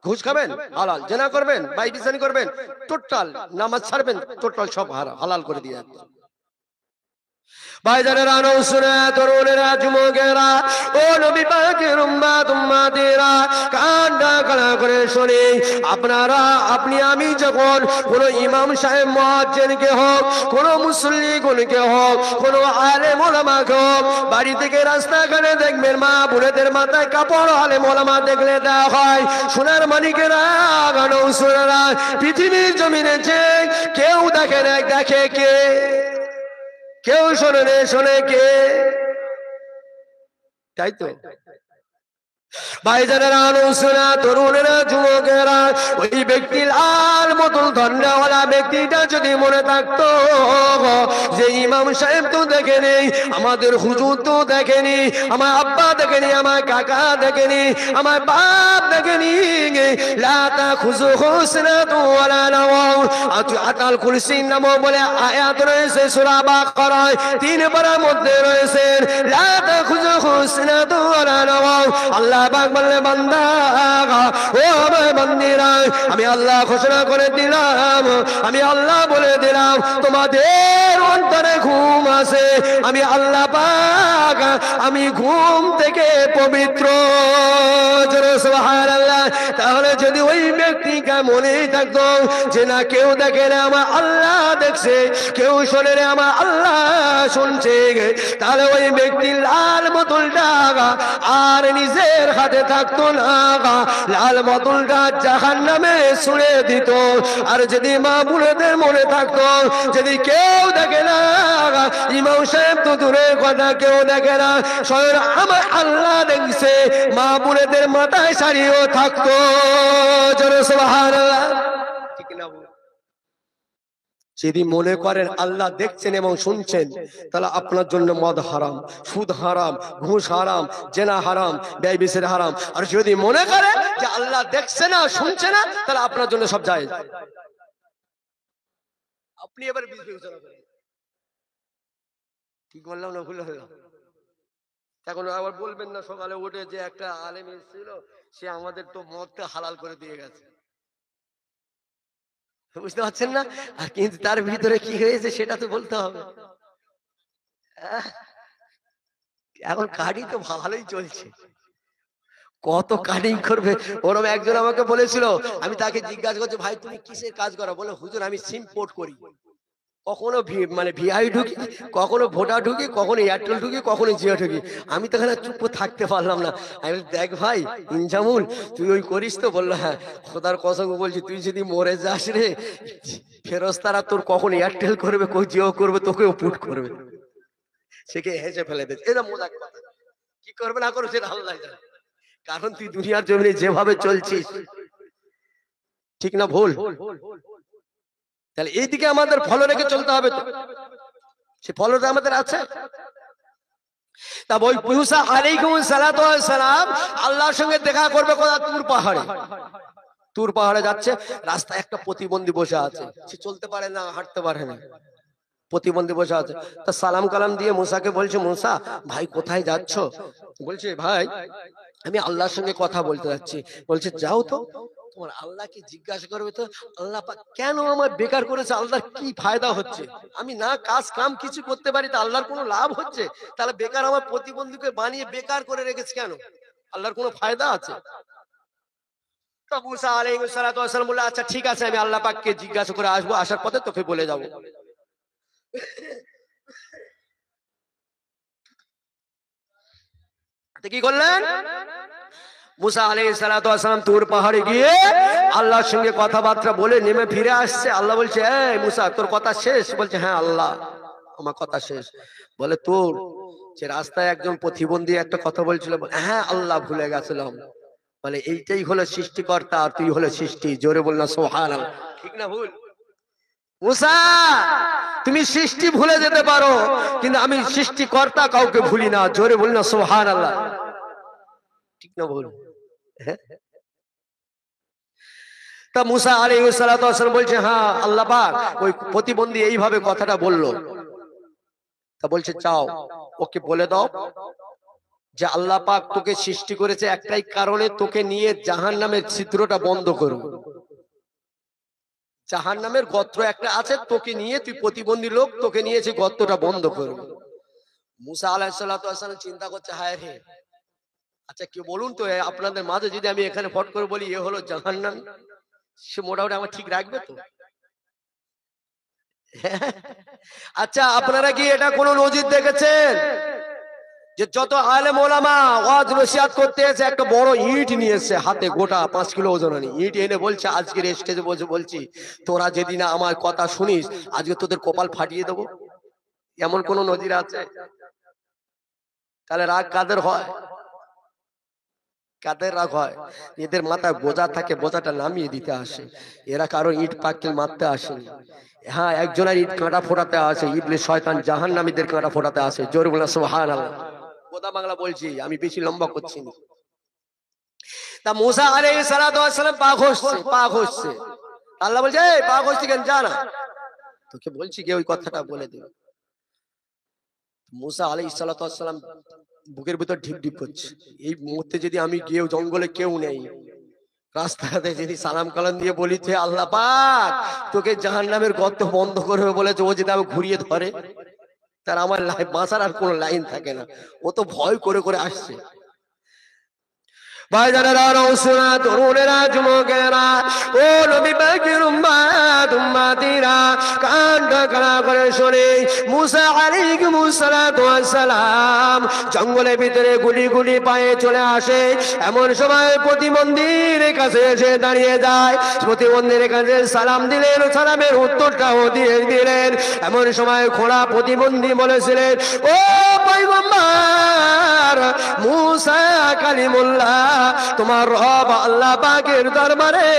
ঘুষ খাবেন, হালাল। জেনা করবেন, বাইবিসানি করবেন, টোটাল। নামাজ ছাড়বেন, টোটাল সব হালাল করে দিয়ে যাচ্ছে। ভাইজানেরা, নওসরা, তরুণেরা, যুবকেরা, ও নবী পাকের উম্মত উম্মাতেরা, কান্না কান্না করে শুনি। আপনারা, আপনি, আমি যখন কোন ইমাম সাহেব মুয়াজ্জিনকে হোক, কোন মুসল্লি কোনকে হোক, কোন আলেম ওলামাকে হোক, বাড়ি থেকে রাস্তাঘাটে দেখবেন মা বোনেদের মাথায় কাপড় আলেম ওলামা দেখলে দেওয়া হয়। সোনার মানিকেরা, নওসরা, পৃথিবীর জমিনে যে কেউ দেখে না, দেখে কে? কেউ শোনে কে? তাই তো ভাইজানেরা, নওসরা, তরুণেরা, যুবকেরা, ওই ব্যক্তি লাল বোতল ধন্যওয়ালা ব্যক্তিটা যদি মনে থাকতো যে ইমাম সাহেব তো দেখেনি, আমাদের হুজুর তো দেখেনি, আমার আব্বা দেখেনি, আমার কাকা দেখেনি, আমার বাপ দেখেনি, লা তাখুযুহু সিনাতুন ওয়ালা নাওম, আতাল কুরসির নাম বলে আয়াত রয়েছে সূরা বাকারায় 3 পারার মধ্যে রয়েছে, লা তাখুযুহু সিনাতুন ওয়ালা নাওম। আল্লাহ বললে, বান্দা, ও আমার বান্দিরা, আমি আল্লাহ ঘোষণা করে দিলাম, আমি আল্লাহ বলে দিলাম, তোমাদের অন্তরে ঘুম আছে, আমি আল্লাহ পাক, আমি ঘুম থেকে পবিত্র। সুবহানাল্লাহ। তাহলে যদি ওই ব্যক্তিকে মনে থাকতো যে না কেউ দেখে না, আমার আল্লাহ দেখছে, কেউ শোনে না, আমার আল্লাহ শুনছে, তাহলে ওই ব্যক্তি লাল বোতলটা আর নিজের হাতে থাকতো না, লাল বোতলটা জাহান্নামে ছুঁড়ে দিত। আর যদি মা বুড়েদের মনে থাকতো, যদি কেউ দেখে না, ইমাম সাহেব তো দূরের কথা, কেউ দেখে না, স্বয়ং আমার আল্লাহ দেখছে, মা বুড়েদের মাথায় সারিও থাকতো। জোরে সুবহানাল্লাহ। ঠিক না? যদি মনে করেন আল্লাহ দেখছেন এবং শুনছেন, তাহলে আপনার জন্য মদ হারাম, সুদ হারাম, ঘুষ হারাম, জেনা হারাম, ব্যভিচার হারাম। আর যদি মনে করেন যে আল্লাহ দেখছে না, শুনছে না, তাহলে আপনার জন্য সব জায়েজ। আপনি এবার বিবেচনা করেন, ঠিক বললাম না ভুল হলো? এখন আবার বলবেন না সকালে উঠে যে একটা আলেম এসেছিল, সে আমাদের তো মদটা হালাল করে দিয়ে গেছে। বুঝতে পারছেন না? আর কিন্তু তার ভিতরে কি হয়েছে সেটা তো বলতে হবে। এখন কার্ডিং তো ভালোই চলছে, কত কার্ডিং করবে। ওরকম একজন আমাকে বলেছিল, আমি তাকে জিজ্ঞাসা করছি, ভাই তুমি কিসের কাজ করো? বলে, হুজুর আমি সিম পোর্ট করি, কখনো মানে ভিআই ঢুকি, কখনো ভোটা ঢুকি, কখনো এয়ারটেল ঢুকি, কখনো জিও ঢুকি। আমি তো এখানে চুপ থাকতে পারলাম না। আমি বলি, দেখ ভাই ইনজামুল, তুই ওই করিস তো? বললো, হ্যাঁ। খোদার কসম বলছি, তুই যদি মরে যাস রে, ফেরেশতারা তোর কখন এয়ারটেল করবে, কই জিও করবে, তোকেও পুট করবে। সেকে হেসে ফেলে দিচ্ছে, এটা মজাক কথা। কি করবে না করবে সেটা আল্লাহ জানে। কারণ তুই দুনিয়ার জমিনে যেভাবে চলছিস, ঠিক না ভুল? তাহলে এইদিকে আমাদের ফলো রেখে চলতে হবে, তো সে ফলোটা আমাদের আছে। তা ওই মুসা আলাইহিস সালাতু ওয়াস সালাম আল্লাহর সঙ্গে দেখা করবে কোথায়? তুর পাহাড়ে। তুর পাহাড়ে যাচ্ছে, রাস্তায় একটা প্রতিবন্ধী বসে আছে, সে চলতে পারে না, হাঁটতে পারে না, প্রতিবন্ধী বসে আছে। তা সালাম কালাম দিয়ে মুসাকে বলছে, মুসা ভাই কোথায় যাচ্ছ? বলছে ভাই আমি আল্লাহর সঙ্গে কথা বলতে যাচ্ছি। বলছে যাও তো, তোমার আল্লাহকে জিজ্ঞাসা করবে তো আল্লাহ পাক কেন আমার বেকার করেছে, আল্লাহর কি ফায়দা হচ্ছে? আমি না কাজ কাম কিছু করতে পারি, তা আল্লাহর কোনো লাভ হচ্ছে? তাহলে বেকার আমার প্রতিবন্ধীকে বানিয়ে বেকার করে রেখেছে কেন? আল্লাহর কোনো ফায়দা আছে? তো মুসা আলাইহিস সালাতু ওয়াস সালাম বলল, আচ্ছা ঠিক আছে, আমি আল্লাহ পাককে জিজ্ঞাসা করে আসবো, আসার পথে তোকে বলে যাবো। কি করলেন? মুসা আলাইহিস সালাতু ওয়াস সালাম তুর পাহাড়ে গিয়ে আল্লাহর সঙ্গে কথাবার্তা বলে নেমে ফিরে আসছে। আল্লাহ বলছে, এই মুসা তোর কথা শেষ? বলছে হ্যাঁ আল্লাহ আমার কথা শেষ। বলে তোর যে রাস্তায় একজন প্রতিবন্ধী একটা কথা বলছিল, হ্যাঁ আল্লাহ ভুলে গেছিলাম। বলে এইটাই হলো সৃষ্টিকর্তা আর তুই হলো সৃষ্টি। জোরে বল না সুবহানাল্লাহ। ঠিক না ভুল? মুসা তুমি সৃষ্টি ভুলে যেতে পারো, কিন্তু আমি সৃষ্টিকর্তা কাউকে ভুলি না। জোরে বল না সুবহানাল্লাহ। ঠিক না ভুল? তা মুসা আলাইহিস সালাতু ওয়াস সালাম বলছে, হ্যাঁ আল্লাহ পাক ওই প্রতিবন্ধী এইভাবে কথাটা বললো। তা বলছে চাও ওকে বলে দাও যে আল্লাহ পাক তোকে সৃষ্টি করেছে একটাই কারণে, তোকে নিয়ে জাহান্নামের ছিদ্রটা বন্ধ করব। জাহান্নামের গর্ত একটা আছে, তোকে নিয়ে, তুই প্রতিবন্ধী লোক, তোকে নিয়ে সেই গর্তটা বন্ধ করব। মুসা আলাইহিস সালাতু ওয়াস সালাম চিন্তা করছে, হায় রে, আচ্ছা কি বলুন তো আপনাদের মাঝে যদি আমি এখানে ফট করে বলি এ হলো জাহান্নাম, সে মোটামুটি আমার ঠিক রাখবে তো? আচ্ছা আপনারা কি এটা কোনো নজির দেখেছেন যে যত আলেম ওলামা ওয়াজ নসিহত করতে এসে একটা বড় ইট নিয়ে এসে হাতে, গোটা 5 কিলো ওজনের ইট এনে বলছে আজকের স্টেজে বলছি তোরা যেদিন আমার কথা শুনিস আজকে তোদের কপাল ফাটিয়ে দেবো? এমন কোন নজির আছে? তাহলে রাগ কাদের হয়? কাদের রাগ হয়? এদের মাথায় বোঝা থাকে, বোঝাটা নামিয়ে দিতে আসে। এরা কারো ইট পাক্কেল মারতে আসেনি। হ্যাঁ একজনের ইট কাঁটা ফোটাতে আসে, ইবলিস শয়তান জাহান্নামীদের কাঁটা ফোটাতে আসে। জোরে বলুন সুবহানাল্লাহ। কথা বাংলা বলছি, আমি বেশি লম্বা করছি না। তা মুসা আলাইহিস সালাতু ওয়াস সালাম পা ঘষছে। আল্লাহ বলছে, এই পা ঘষছি কেন, যা না, তোকে বলছি কি ওই কথাটা বলে দে। মুসা আলাইহিস সালাতু ওয়াস সালাম বুকের ভিতর ঢিপ ঢিপ করছে, এই মুহূর্তে যদি আমি গিয়ে জঙ্গলে কেউ নেই, রাস্তাতে যদি সালাম কালাম দিয়ে বলি যে আল্লাহ পাক তোকে জাহান্নামের গর্ত বন্ধ করবে বলেছে, ও যদি আমি ঘুরিয়ে ধরে, তার আমার বাঁচার আর কোনো লাইন থাকে না। ও তো ভয় করে করে আসছে। ভাইজানেরা, রওশনা, তরুণেরা, যুবকেরা, ও নবী পাকের উম্মত উম্মতিরা, কানটা খাড়া করে শুনে, মুসা আলাইহিস সালাতু ওয়াস সালাম জঙ্গলের ভিতরে গুলি গুলি পায়ে চলে আসে। এমন সময় প্রতিবন্ধীর কাছে এসে দাঁড়িয়ে যায়। প্রতিবন্ধীর কাছে সালাম দিলেন, সালামের উত্তরটাও দিয়ে দিলেন। এমন সময় খোড়া প্রতিবন্ধী বলেছিলেন, ও পয়গম্বর মুসা কালিমুল্লাহ, তোমার রব আল্লাহ পাকের দরবারে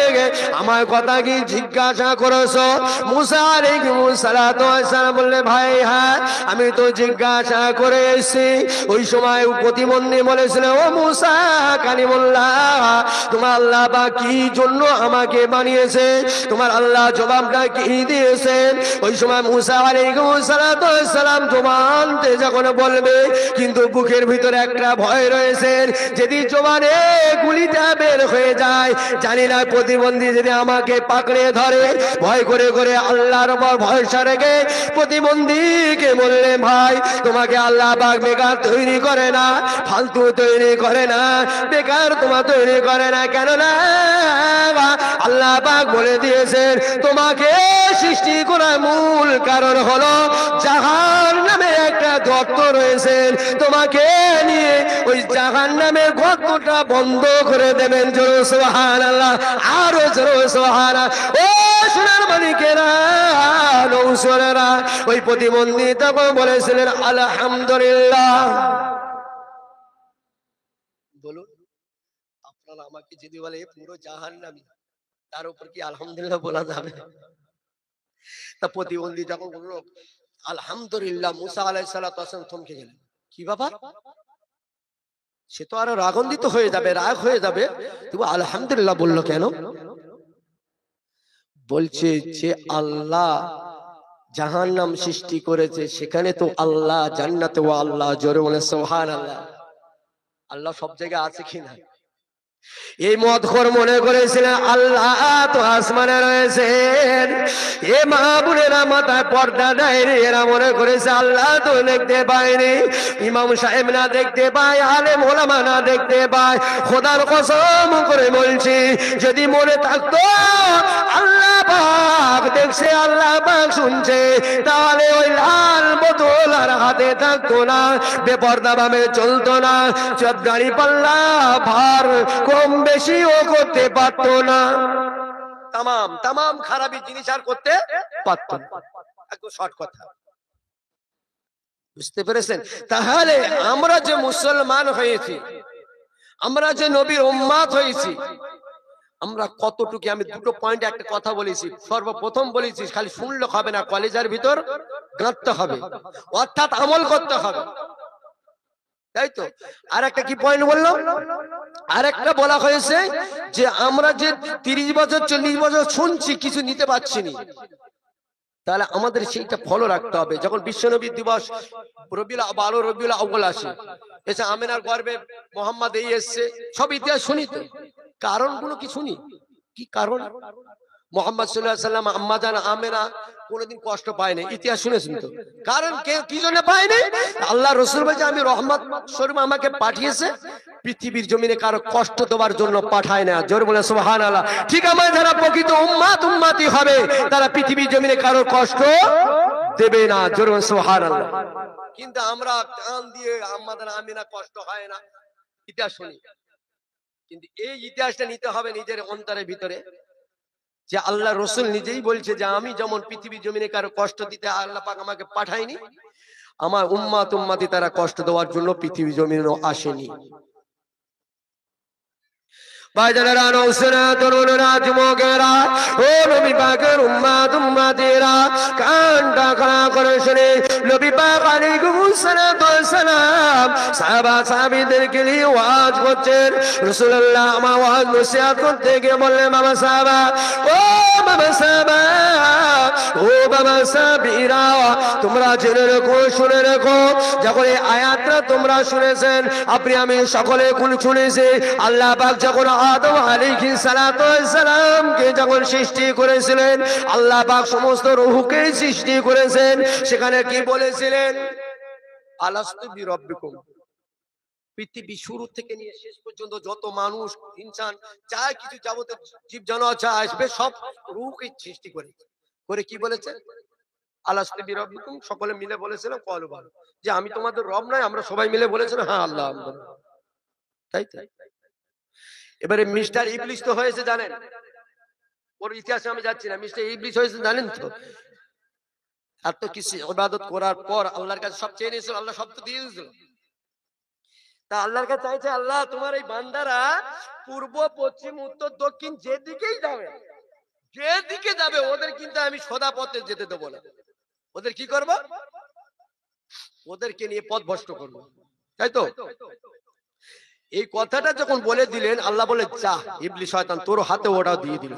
আমার কথা কি জিজ্ঞাসা করেছো? মুসা আলাইহিস সালাতু ওয়াস সালাম বললে, ভাই হ্যাঁ আমি তো জিজ্ঞাসা করে এসেছি। ওই সময় প্রতিবন্ধী বলেছিল, ও মুসা কালিমুল্লাহ, তোমার আল্লাহ পাক কি জন্য আমাকে বানিয়েছে? তোমার আল্লাহ জবাবটা কি দিয়েছেন? ওই সময় মুসা আলাইহিস সালাতু ওয়াস সালাম জবানতে যখন বলবে, কিন্তু বুকের ভিতরে একটা ভয় রয়েছে, যদি জবানে গুলিটা বের হয়ে যায়, জানি না প্রতিবন্ধী যদি আমাকে পাকড়ে ধরে। ভয় করে করে আল্লাহর উপর ভরসা রেখে প্রতিবন্ধীকে বললে, ভাই তোমাকে আল্লাহ পাক বেকার তৈরি করে না, ফালতু তৈরি করে না, বেকার তোমার তৈরি করে না। কেন না আল্লাহ পাক বলে দিয়েছেন, তোমাকে সৃষ্টি করার মূল কারণ হলো জাহান্নামে একটা গর্ত রয়েছে, তোমাকে নিয়ে ওই জাহান্নামের গর্তটা বন্ধ করে দেবেন। জোরে সুবহানাল্লাহ, আরো জোরে সুবহানাল্লাহ। ও সোনার মানিকেরা নৌসরেরা ওই প্রতিবন্ধী তখন বলেছিলেন আলহামদুলিল্লাহ। বলুন আপনারা আমাকে যদি বলে পুরো জাহান্নামী, তার উপর কি আলহামদুলিল্লাহ বলা যাবে? তা প্রতিবন্ধী যখন বলল আলহামদুলিল্লাহ, মুসা আলাইহিস সালাতু ওয়াস সালাম থমকে গেলেন। কি ব্যাপার? সে তো আরো রাগান্বিত হয়ে যাবে, রাগ হয়ে যাবে, তবু আলহামদুলিল্লাহ বললো কেন? বলছে যে আল্লাহ জাহান্নাম সৃষ্টি করেছে, সেখানে তো আল্লাহ, জান্নাতে ও আল্লাহ, জোরে বলে সুবহানাল্লাহ। আল্লাহ সব জায়গায় আছে কিনা? এই মদখোর মনে করেছিলেন আল্লাহ তো আসমানে রয়েছেন। এ মা বোনেরা মাথায় পর্দা দেয়নি, এরা মনে করেছে আল্লাহ তো দেখতে পায়নি, ইমাম সাহেব না দেখতে পায়, আলেম ওলামা না দেখতে পায়। খোদার কসম করে বলছি, যদি মনে থাকতো আল্লাহ পাক দেখছে, আল্লাহ পাক শুনছে, তাহলে ওই লাল বোতল আর হাতে থাকতো না, বেপর্দা ভাবে চলতো না, সব গাড়ি পাল্লা ভার কম বেশি ও করতে পারতো না, তামাম খারাপি জিনিস আর করতে পারতো না। একদম শর্ট কথা, বুঝতে পেরেছেন? তাহলে আমরা যে মুসলমান হয়েছি, আমরা যে নবীর উম্মত হয়েছি, আমরা কতটুকু, আমি দুটো পয়েন্ট একটা কথা বলেছি। সর্বপ্রথম বলেছি খালি শুনলে হবে না, কলেজের ভিতর গাঁথতে হবে, অর্থাৎ আমল করতে হবে, তাই তো? আর একটা কি পয়েন্ট বললাম? আর একটা বলা হয়েছে যে আমরা যে 30 বছর 40 বছর শুনছি, কিছু নিতে পারছি না, তাহলে আমাদের সেইটা ফলো রাখতে হবে। যখন বিশ্বনবী দিবস রবিউল আউয়াল আসে, এসে আমেনার গর্ভে মোহাম্মদ এই এসছে, সব ইতিহাস শুনি তো, কারণগুলো কি শুনি? কি কারণ? মোহাম্মদ সাল্লাল্লাহু আলাইহি ওয়াসাল্লাম আম্মা জান আমেনা কোনদিন কষ্ট পায়নি, ইতিহাস শুনেছেন তো। কারণ কি জন্য পায়নি? আল্লাহ রাসূল বলেছে আমি রহমত স্বরূপ আমাকে পাঠিয়েছে, পৃথিবীর জমিনে কারো কষ্ট দেওয়ার জন্য পাঠায় না। জোরে বলে সুবহানাল্লাহ। ঠিক আমার যারা প্রকৃত উম্মতি হবে, তারা পৃথিবীর জমিনে কারো কষ্ট দেবে না। জোরে বলে সুবহানাল্লাহ। কিন্তু আমরা কান দিয়ে আম্মা জান আমেনা কষ্ট হয় না, ইতিহাস শুনি। কিন্তু এই ইতিহাসটা নিতে হবে নিজের অন্তরের ভিতরে, যে আল্লাহ রসুল নিজেই বলছে যে আমি যেমন পৃথিবীর জমিনে কারো কষ্ট দিতে আল্লাহ পাক আমাকে পাঠায়নি, আমার উম্মতি তারা কষ্ট দেওয়ার জন্য পৃথিবী জমিনে আসেনি। ভাইজানেরা, নৌসেনা, তরুণেরা, যুবকেরা, ও নবী পাকের উম্মতেরা, কানটা খাড়া করে শুনে নবী পাক আলাইহিস সালাম সাহাবা সাহাবীদেরকে নিয়ে ওয়াজ করছেন। রাসূলুল্লাহ আমার ওয়াজ নসিহত করতে গিয়ে বললেন, বাবা সাহাবা, ও বাবা সাহাবা, ও বাবা সাহাবীরা, তোমরা জেনে রেখো, শুনে রেখো, যখন এই আয়াতটা তোমরা শুনেছেন, আপনি আমি সকলে কোন শুনেছি, আল্লাহ পাক যখন আদম আলাইহিস সালাতু ওয়াস সালামকে যখন সৃষ্টি করেছিলেন, আল্লাহ পাক সমস্ত রূহকে সৃষ্টি করেছেন, সেখানে কি বলেছিলেন? আলাস্তু বিরাব্বিকুম। পৃথিবী শুরু থেকে নিয়ে শেষ পর্যন্ত যত মানুষ, ইনসান, যা কিছু যাবতীয় জীব জানোয়ার যা আসবে, সব রূহকে সৃষ্টি করে কি বলেছে? আলাস্তু বিরাব্বিকুম। সকলে মিলে বলেছিলেন ক্বালু বালা, যে আমি তোমাদের রব নয়? আমরা সবাই মিলে বলেছিলাম হ্যাঁ আল্লাহ। তাই তাই। এবারে মিস্টার ইবলিস তো হয়েছে, জানেন? ওর ইতিহাসে আমি যাচ্ছি না, মিস্টার ইবলিস হয়েছে জানেন তো? এত কিছু ইবাদত করার পর আল্লাহর কাছে সব চেয়ে নিয়েছিল, আল্লাহ সব তো দিয়ে দিয়েছিল। তা আল্লাহর কাছে চাইছে, আল্লাহ তোমার এই বান্দারা পূর্ব পশ্চিম উত্তর দক্ষিণ যেদিকেই যাবে, যেদিকে যাবে, ওদের কিন্তু আমি সদা পথে যেতে দেবো না। ওদের কি করব? ওদেরকে নিয়ে পথ ভ্রষ্ট করবো, তাই তো? এই কথাটা যখন বলে দিলেন, আল্লাহ বলে যা ইবলিস শয়তান, তোর হাতে ওটা দিয়ে দিল।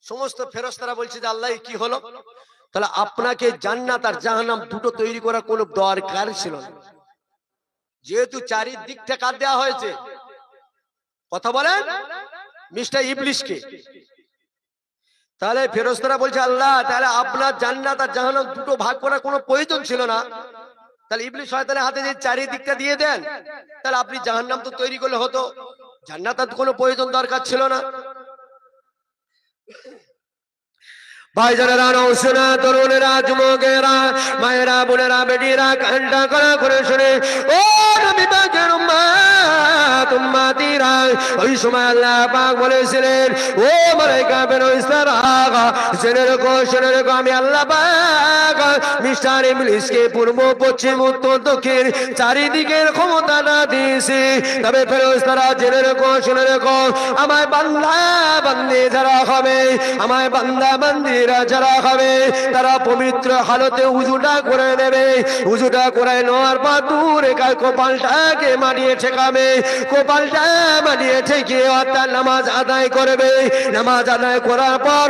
সমস্ত ফেরেশতারা বলছে যে আল্লাহ কি হলো? তাহলে আপনাকে জান্নাত আর জাহান্নাম দুটো তৈরি করার কোনো দরকার ছিল না, যেহেতু চারিদিকটা কাট দেওয়া হয়েছে। কথা বলেন মিস্টার ইবলিসকে। তাহলে ফেরেশতারা বলছে আল্লাহ, তাহলে আপনার জান্নাত আর জাহান্নাম দুটো ভাগ করার কোনো প্রয়োজন ছিল না। তাহলে ইবলিস শয়তানের হাতে যে চারিদিকটা দিয়ে দেন, তাহলে আপনি জাহান্নাম তো তৈরি করলে হতো, জান্নাত আর কোনো প্রয়োজন দরকার ছিল না। ভাইজানেরা, নৌসেনা, তরুণেরা, যুবকেরা, মায়েরা, বোনেরা, বেটিরা, কানটা করা করে শুনে, ও নবী পাকের উম্মতিরা, ওই সময় আল্লাহ পাক বলেছিলেন, ও মালায়েকা ফেরেশতারা জেনে রেখো আমি আল্লাহ পাক মিস্টার ইবলিসকে পূর্ব পশ্চিম উত্তর দক্ষিণ চারিদিকের ক্ষমতাটা দিয়েছি। তবে ফেরেশতারা জেনে রেখো, শুনে রেখো, আমার বান্দা বান্দি যারা হবে, আমার বান্দা বান্দিরা যারা হবে, তারা পবিত্র হালতে উজুটা করে নেবে। উজুটা করে নেওয়ার পর দূরে কপালটাকে মাটিয়ে ঠেকাবে। কপালটা মাটিয়ে ঠেকে অর্থাৎ নামাজ আদায় করবে। নামাজ আদায় করার পর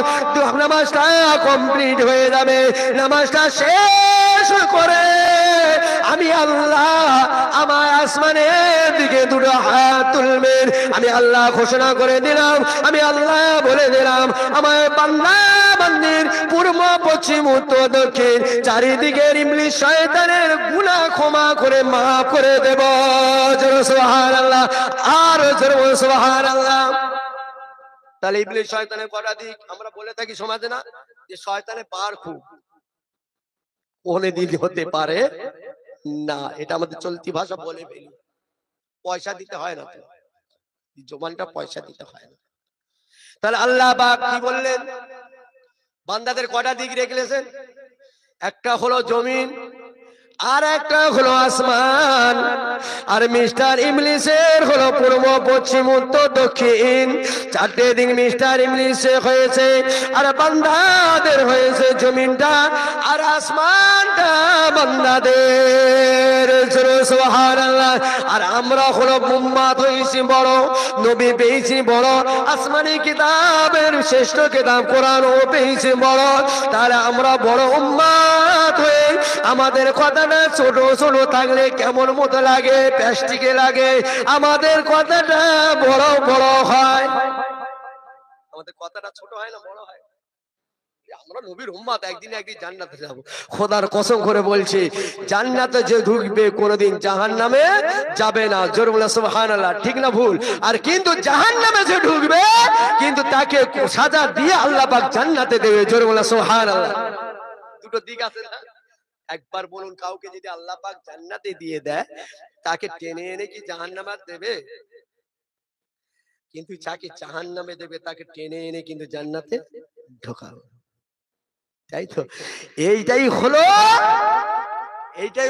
নামাজটা কমপ্লিট হয়ে যাবে। নামাজটা শেষ করে আমি আল্লাহ আমার আসমানের দিকে দুটো হাত তুলবেন। আমি আল্লাহ ঘোষণা করে দিলাম, আমি আল্লাহ বলে দিলাম, আমার বান্দা বান্দির পূর্ব পশ্চিম উত্তর দক্ষিণ চারিদিকের ইবলিস শয়তানের গুনাহ ক্ষমা করে মাফ করে দেব। জোরে সুবহানাল্লাহ, আর জোরে সুবহানাল্লাহ। তাহলে ইবলিস শয়তানের কটা দিক আমরা বলে থাকি সমাজে না, যে শয়তানের পাওয়ার খুব, কোনে দিক হতে পারে না, এটা আমাদের চলতি ভাষা বলে ফেলি। পয়সা দিতে হয় না, জমানটা পয়সা দিতে হয় না। তাহলে আল্লাহ পাক কি বললেন, বান্দাদের কটা দিক রেখেছেন? একটা হলো জমিন, আর একটা হলো আসমান। আর মিস্টার ইবলিসের হলো পূর্ব পশ্চিম উত্তর দক্ষিণ, চারটে দিক মিস্টার ইবলিসের হয়েছে। আর বান্দাদের হয়েছে জমিনটা আর আসমানটা বান্দাদের। সুবহানাল্লাহ। আর আমরা হলো উম্মত হয়েছি বড়, নবী পেয়েছি বড়, আসমানি কিতাবের শ্রেষ্ঠ কিতাব কোরআনও পেয়েছি বড়। তাহলে আমরা বড় উম্মত হয়ে আমাদের কথাটা ছোট ছোট থাকলে কেমন মতো লাগে, প্লাস্টিকে লাগে। আমাদের কথাটা বড় বড় হয়, আমাদের কথাটা ছোট হয় না, বড় হয়। আমরা নবীর উম্মত, একদিন একদিন জান্নাতে যাব। খোদার কসম করে বলছি, জান্নাতে যে ঢুকবে কোনোদিন জাহান্নামে যাবে না। জোরে বলে সুবহানাল্লাহ, ঠিক না ভুল? আর কিন্তু জাহান্নামে যে ঢুকবে, কিন্তু তাকে সাজা দিয়ে আল্লাহ পাক জান্নাতে দেবে। জোরে বলে সুবহানাল্লাহ। দুটো দিক আছে না? একবার বলুন, কাউকে যদি আল্লাহ পাক জান্নাতে দিয়ে দেয়, তাকে টেনে এনে কি জাহান্নামে দেবে? কিন্তু যাকে জাহান্নামে দেবে তাকে টেনে এনে কিন্তু জান্নাতে ঢোকাবে। তাই তো, এইটাই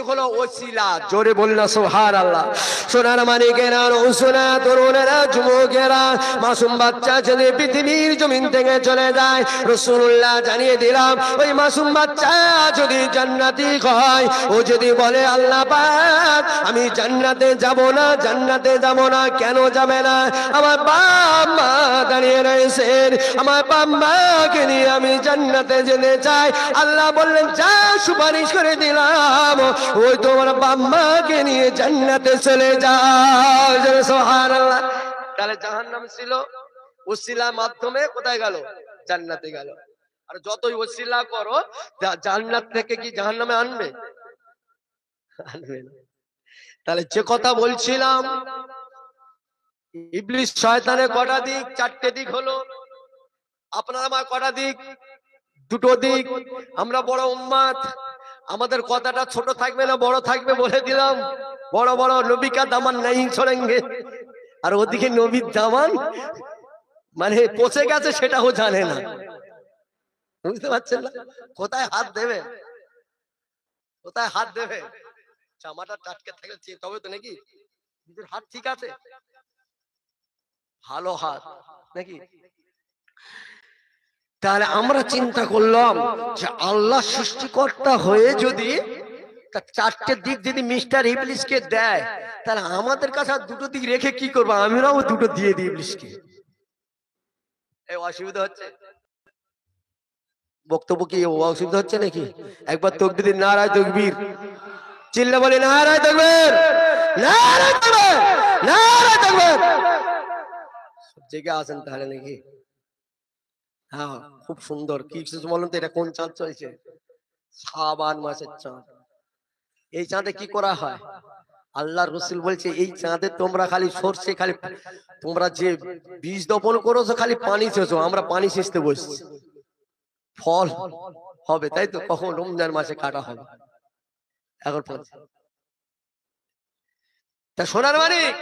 হলো ওসিলা। জোরে বলুন সুবহানাল্লাহ। সোনার মানিকেরা, সোনা তরুণেরা, যুবকেরা, মাসুম বাচ্চা যদি পৃথিবীর জমিন থেকে চলে যায়, রাসূলুল্লাহ জানিয়ে দিলাম, ওই মাসুম বাচ্চা যদি জান্নাতি হয়, ও যদি বলে আল্লাহ পাক আমি জান্নাতে যাব না, জান্নাতে যাব না, কেন যাবে না? আমার বাপ মা দাঁড়িয়ে রয়েছেন, আমার বাপ মাকে নিয়ে আমি জান্নাতে যেতে চাই। আল্লাহ বললেন, যা সুপারিশ করে দিলাম, ওই তোমার বাপ মাকে নিয়ে জান্নাতে চলে যাও। সুবহানাল্লাহ। তাহলে জাহান্নাম ছিল ওসিলার মাধ্যমে কোথায় গেল? জান্নাতে গেল। আর যতই ওসিলা করো, জান্নাত থেকে কি জাহান্নামে আনবে? আনবে না। তাহলে যে কথা বলছিলাম, ইবলিস শয়তানের কটা দিক? চারটে দিক হলো। আপনার আমার কটা দিক? দুটো দিক। আমরা বড় উম্মত, আমাদের কথাটা ছোট থাকবে না বড় থাকবে বলে দিলাম। বড় বড় নবী কা দামান নাই ছড়েঙ্গে, আর ওদিকে নবীর দামান মানে পচে গেছে সেটাও জানে না। বুঝতে পারছেন না? কোথায় হাত দেবে, কোথায় হাত দেবে? জামাটা টাটকে থাকলে তবে তো নাকি নিজের হাত ঠিক আছে, ভালো হাত নাকি? তাহলে আমরা চিন্তা করলাম যে আল্লাহ সৃষ্টিকর্তা হয়ে যদি তার চারটে দিক যদি মিস্টার ইবলিসকে দেয়, তাহলে আমাদের কাছে আর দুটো দিক রেখে কি করবো? আমরাও দুটো দিয়ে দিই ইবলিসকে। এই অসুবিধা হচ্ছে? বক্তব্য কি অসুবিধা হচ্ছে নাকি? একবার তাকবীর, নারায়ে তাকবীর, চিল্লা বলে নারায়ে তাকবীর, নারায়ে তাকবীর, নারায়ে তাকবীর। সব জায়গায় আছেন তাহলে নাকি? হ্যাঁ, খুব সুন্দর। কি বলুন তো, এটা কোন চাঁদ চলছে? শাবান মাসের চাঁদ। এই চাঁদে কি করা হয়? আল্লাহর রাসূল বলছে, এই চাঁদে তোমরা খালি সরষে, খালি তোমরা যে বীজ বপন করেছো খালি পানি ছেঁচো, আমরা পানি ছেঁচতে বসছি। ফল হবে, তাই তো? কখন? রমজান মাসে কাটা হবে। এখন তা সোনার মানিক,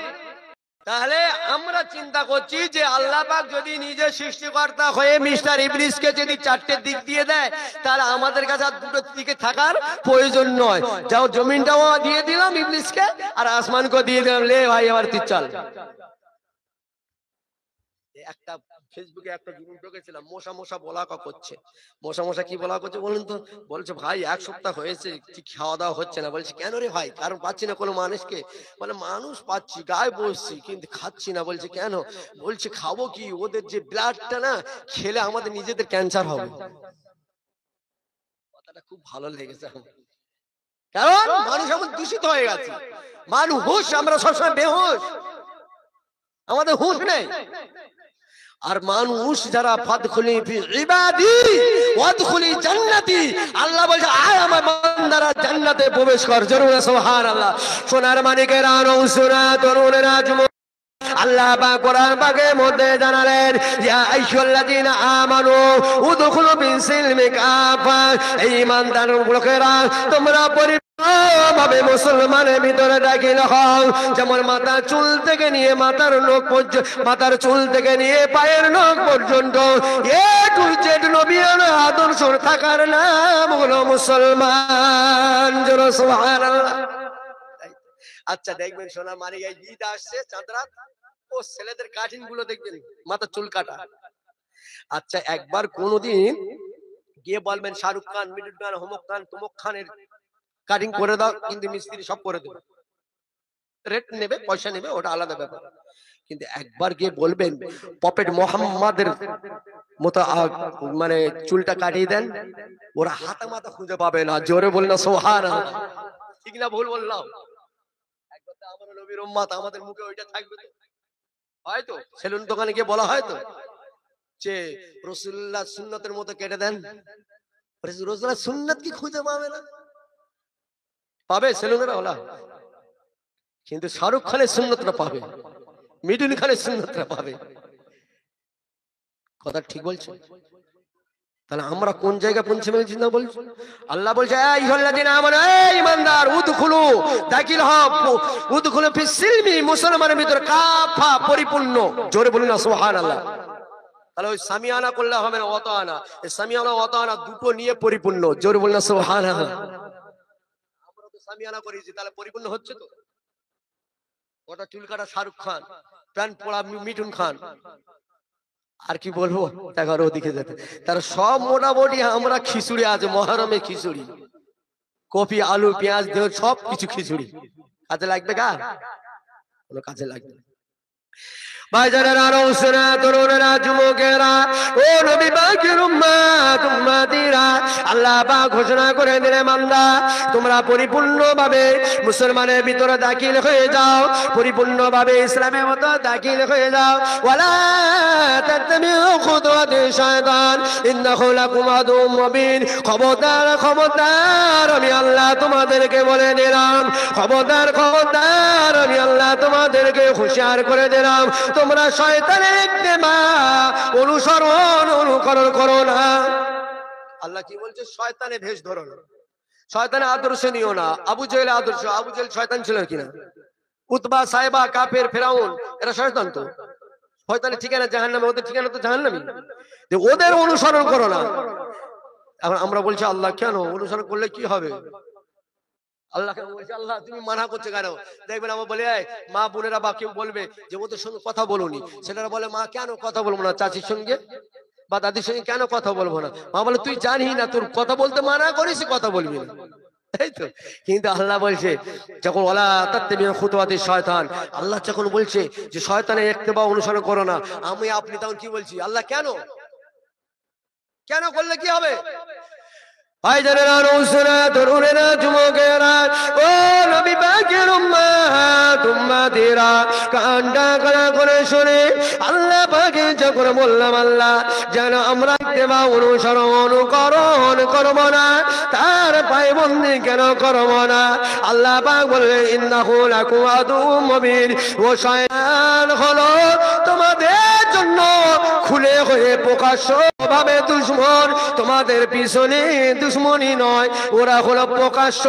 তাহলে আমরা চিন্তা করছি যে আল্লাহ পাক যদি নিজে সৃষ্টিকর্তা হয়ে মিস্টার ইবলিসকে যদি চারটে দিক দিয়ে দেয়, তাহলে আমাদের কাছে আর দুটো দিকে থাকার প্রয়োজন নয়। যাও জমিনটাও দিয়ে দিলাম ইবলিসকে, আর আসমানকেও দিয়ে দিলাম, লে ভাই এবার তুই চল। একটা ফেসবুকে একটা জুলুম ঢুকেছিলাম, মশা বলা করছে। মশা কি বলা করছে বলুন তো? বলছে ভাই 1 সপ্তাহ হয়েছে কি খাওয়া দাওয়া হচ্ছে না। বলছে কেন রে ভাই? কারণ পাচ্ছি না কোনো মানুষকে। বলে মানুষ পাচ্ছি, গায়ে বসছি, কিন্তু খাচ্ছি না। বলছে কেন? বলছে খাবো কি, ওদের যে ব্লাডটা না খেলে আমাদের নিজেদের ক্যান্সার হবে। কথাটা খুব ভালো লেগেছে আমার, কারণ মানুষ আমাদের দূষিত হয়ে গেছে। মানুষ আমরা সবসময় বেহুশ, আমাদের হুঁশ নেই। আর মানুষ যারা ফাদখুলি ফি ইবাদি ওয়াদখুলি জান্নাতি, আল্লাহ বলছে আয় আমার বান্দারা জান্নাতে প্রবেশ কর। জরুর সুবহানাল্লাহ। সোনার মানিকেরা, নৌসুরা, তরুণেরা, যুবক, আল্লাহ পাক কোরআন পাকের মধ্যে জানালেন, ইয়া আইয়ুহাল্লাযীনা আমানু উদখুলু ফিস-সিলমি কাফা, এই ঈমানদার লোকেরা তোমরা ভাবে মুসলমানের ভিতরে দাখিল হও। যেমন মাথার চুল থেকে নিয়ে মাথার নখ পর্যন্ত, মাথার চুল থেকে নিয়ে পায়ের নখ পর্যন্ত এ টু জেড নবীর আদর্শ থাকার নাম হলো মুসলমান। জোরে সুবহানাল্লাহ। আচ্ছা দেখবেন সোনা মারি গায়ে ঈদ আসছে, চাঁদরাত, ও ছেলেদের কাটিং গুলো দেখবেন, মাথার চুল কাটা। আচ্ছা একবার কোনদিন গিয়ে বলবেন শাহরুখ খান, মিডুল খান, হমক খান, তুমক খানের কাটিং করে দাও, কিন্তু মিস্ত্রি সব করে দেবে, রেট নেবে, পয়সা নেবে, ওটা আলাদা ব্যাপার। কিন্তু একবার গিয়ে বলবেন প্রফেট মুহাম্মাদের মতো মানে চুলটা কাটিয়ে দেন, ওরা হাতে মাথা খুঁজে পাবে না। জোরে বল না সুবহানাল্লাহ। ঠিক না ভুল বললাম? একবার তো আমার নবীর উম্মত, আমাদের মুখে ওইটা থাকবে তো? হয়তো সেলুন দোকানে গিয়ে বলা হয় তো যে রাসূলুল্লাহ সুন্নতের মতো কেটে দেন, রাসূলুল্লাহ সুন্নাত কি খুঁজে পাবে না? পাবে সেলুনেরা ওলা, কিন্তু শাহরুখ খানের সুন্নতটা পাবে, মিডুল খানের সুন্নতটা পাবে। কথা ঠিক বলছে? তাহলে আমরা কোন জায়গায় পৌঁছে গেছি না বলছি? আল্লাহ বলছে এই আইয়ুহাল্লাযীনা আমানু, এই ঈমানদার, উদখুলু দাখিল হও, উদখুলু ফিস-সিলমি, মুসলমানের ভিতরে কাফা, পরিপূর্ণ। জোরে বলুন না সুবহানাল্লাহ। তাহলে ওই সামিয়ানা করলে হবে না, ওয়াতানা। এই সামিয়ানা ওয়াতানা দুটো নিয়ে পরিপূর্ণ। জোরে বলুন না সুবহানাল্লাহ। আমরা তো সামিয়ানা করেছি, তাহলে পরিপূর্ণ হচ্ছে তো? ওটা চুল কাটা শাহরুখ খান, প্যান্ট পরা মিঠুন খান, আর কি বলবো, দেখো ওদিকে যেতে। তার সব মোটামুটি আমরা খিচুড়ি আছে, মহরমে খিচুড়ি, কপি, আলু, পেঁয়াজ দিয়ে সব কিছু খিচুড়ি। কাজে লাগবে কার? কোনো কাজে লাগবে না। ভাইজানেরা, নৌসেরা, তরুণেরা, যুবকেরা, ও নবী পাকের উম্মত, উম্মতিরা, আল্লাহ পাক ঘোষণা করে দিলেন বান্দা তোমরা পরিপূর্ণভাবে মুসলমানের ভিতরে দাখিল হয়ে যাও, পরিপূর্ণভাবে ইসলামের মতো দাখিল হয়ে যাও। ওয়ালা তাত্তাবিউ খুতুওয়াতি শায়তান ইন্নাহু লাকুম আদুউম মুবিন। খবরদার খবরদার, আমি আল্লাহ তোমাদেরকে বলে দিলাম, খবরদার খবরদার, আমি আল্লাহ তোমাদেরকে হুঁশিয়ার করে দিলাম, তোমরা শয়তানের ইত্তেবা, অনুকরণ করো না। আল্লাহ কি বলছে? শয়তানের ভেষ ধরো না, শয়তানের আদর্শ নিও না। আবু জেহেলের আদর্শ, আবু জেহেল শয়তান ছিল কিনা? উতবা, সাইবা, কাফের, ফেরাউন, এরা শয়তান তো। শয়তানের ঠিকানা জাহান্নামে, ওদের ঠিকানা তো জাহান্নামী। ওদের অনুসরণ করো না। এখন আমরা বলছি আল্লাহ কেন অনুসরণ করলে কি হবে? আল্লাহ বলছে আল্লাহ তুমি মানা করছো কেন? দেখবেন আমার বলে মা বোনেরা বা কেউ বলবে যে ওদের সঙ্গে কথা বলুনি, ছেলেরা বলে মা কেন কথা বলবো না, চাচির সঙ্গে বা দাদির সঙ্গে কেন কথা বলবো না? মা বলে তুই জানি না, তোর কথা বলতে মানা করিস, কথা বলবি না, তাই তো? কিন্তু আল্লাহ বলছে যখন ওয়ালা তাত্তাবিউ খুতুওয়াতি শয়তান, আল্লাহ যখন বলছে যে শয়তানের ইত্তেবা অনুসরণ করো না, আমি আপনি তখন কি বলছি? আল্লাহ কেন, কেন করলে কি হবে? ভাইজানেরা, নৌসেরা, তরুণেরা, যুবকেরা, ও নবী পাকের উম্মত, উম্মতিরা, কানটা কানা করে শুনে আল্লাহ পাকে যখন বললাম আল্লাহ যেন আমরা ইত্তেবা, অনুকরণ করব না, তার পায়বন্দি কেন করব না? আল্লাহ পাক বললেন ইন্নাহু লাকুম আদুউম মুবিন, ও শয়তান হলো তোমাদের জন্য খুলে হয়ে প্রকাশ্য ভাবে দুশমন, তোমাদের পিছনে দুশমনই নয়, ওরা হলো প্রকাশ্য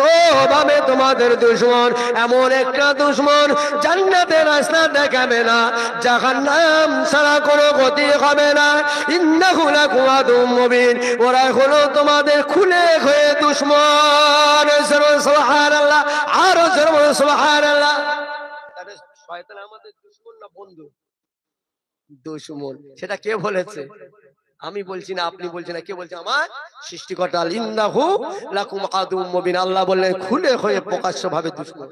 ভাবে তোমাদের দুশমন। এমন একটা দুশমন জান্নাতের রাস্তা দেখাবে না, জাহান্নাম ছাড়া কোনো গতি হবে না। ইন্নাহু লাকুম আদুউম মুবিন, ওরা হলো তোমাদের খুলে হয়ে দুশমন। সুবহানাল্লাহ, আরো জোরে সুবহানাল্লাহ। তাহলে শয়তান আমাদের দুশমন না বন্ধু? দুশমন। সেটা কে বলেছে? আমি বলছি না, আপনি বলছেন না, কে বলছে? আমার সৃষ্টিকর্তা। ইন্নাহু লাকুম আদুউম মুবিন, আল্লাহ বললেন খুলে হয়ে প্রকাশ্য ভাবে দুশমন,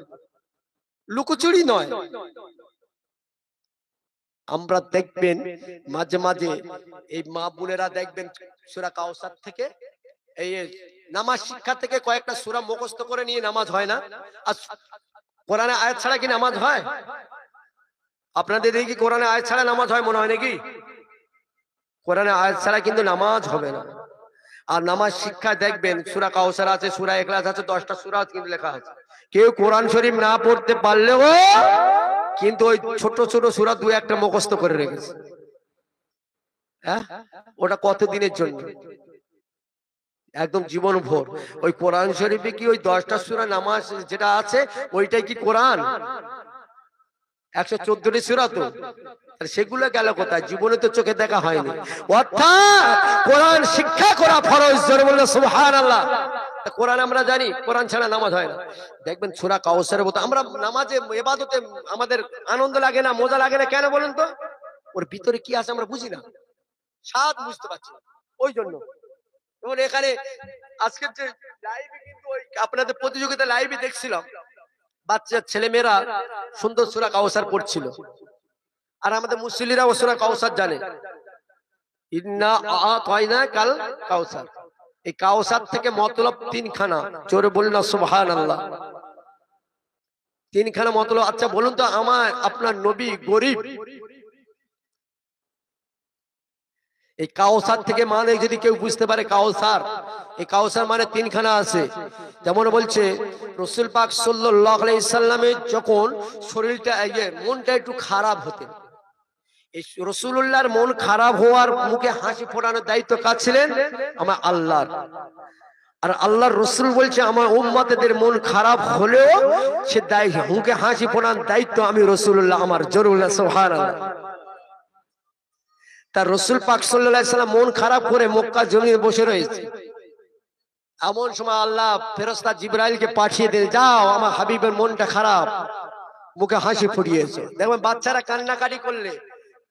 লুকোচুরি নয়। আমরা দেখবেন মাঝে মাঝে এই মা বোনেরা দেখবেন সূরা কাউসার থেকে, এই নামাজ শিক্ষা থেকে কয়েকটা সূরা মুখস্থ করে নিয়ে নামাজ হয় না। আর কোরআনে আয়াত ছাড়া কি নামাজ হয়? আপনাদের দেখি কোরআনে আয়াত ছাড়া নামাজ হয় মনে হয় নাকি? কোরআনে আয়াত ছাড়া কিন্তু নামাজ হবে না। আর নামাজ শিক্ষা দেখবেন সূরা কাউসার আছে, সূরা ইখলাস আছে, 10টা সূরা কিন্তু লেখা আছে। কেউ কোরআন শরীফ না পড়তে পারলেও কিন্তু ওই ছোট ছোট সূরা দু একটা মুখস্থ করে রেখেছে। হ্যাঁ, ওটা কতদিনের জন্য? একদম জীবন ভোর। ওই কোরআন শরীফে কি ওই 10টা সূরা নামাজ যেটা আছে ওইটাই কি কোরআন? 114টি সূরা তো, সেগুলো গেল কোথায়? জীবনে তো চোখে দেখা হয়নি। অর্থাৎ কোরআন শিক্ষা করা ফরজ। জোরে বললে সুবহানাল্লাহ। কোরআন আমরা জানি, কোরআন ছাড়া নামাজ হয় না। দেখবেন সূরা কাউসারের মতো আমরা নামাজে ইবাদতে আমাদের আনন্দ লাগে না, মজা লাগে না, কেন বলেন তো? ওর ভিতরে কি আছে আমরা বুঝি না, স্বাদ বুঝতে পারছি না। ওই জন্য যেমন এখানে আজকের যে লাইভে কিন্তু ওই আপনাদের প্রতিযোগিতা লাইভে দেখছিলাম, বাচ্চা ছেলে মেয়েরা সুন্দর সূরা কাউসার পড়ছিল। আর আমাদের মুসল্লিরাও সূরা কাউসার জানে। ইন্না আ'তাইনা কাল কাউসার, এই কাউসার থেকে মতলব তিনখানা। জোরে বলুন না সুবহানাল্লাহ। তিনখানা মতলব। আচ্ছা বলুন তো, আমার আপনার নবী গরিব, এই কাউসার থেকে মানে যদি কেউ বুঝতে পারে কাউসার, এই কাউসার মানে তিনখানা আছে। যেমন বলছে রাসূল পাক সাল্লাল্লাহু আলাইহি সাল্লামের যখন শরীরটা মনটা একটু খারাপ হতে, এই রাসূলুল্লাহর মন খারাপ হওয়ার মুখে হাসি ফোটানোর দায়িত্ব কার ছিলেন? আমার আল্লাহর। আর আল্লাহর রাসূল বলছে আমার উম্মতদের মন খারাপ হলেও সে মুখে হাসি ফোটানোর দায়িত্ব আমি রাসূলুল্লাহ আমার। জোরে সুবহানাল্লাহ। তার রাসূল পাক সাল্লাল্লাহু আলাইহি সাল্লাম মন খারাপ করে মক্কা জমিনে বসে রয়েছে। এমন সময় আল্লাহ ফেরেশতা জিবরাইলকে পাঠিয়ে দিলেন, যাও আমার হাবিবের মনটা খারাপ, মুখে হাসি ফুটিয়েছে। দেখবেন বাচ্চারা কান্নাকাটি করলে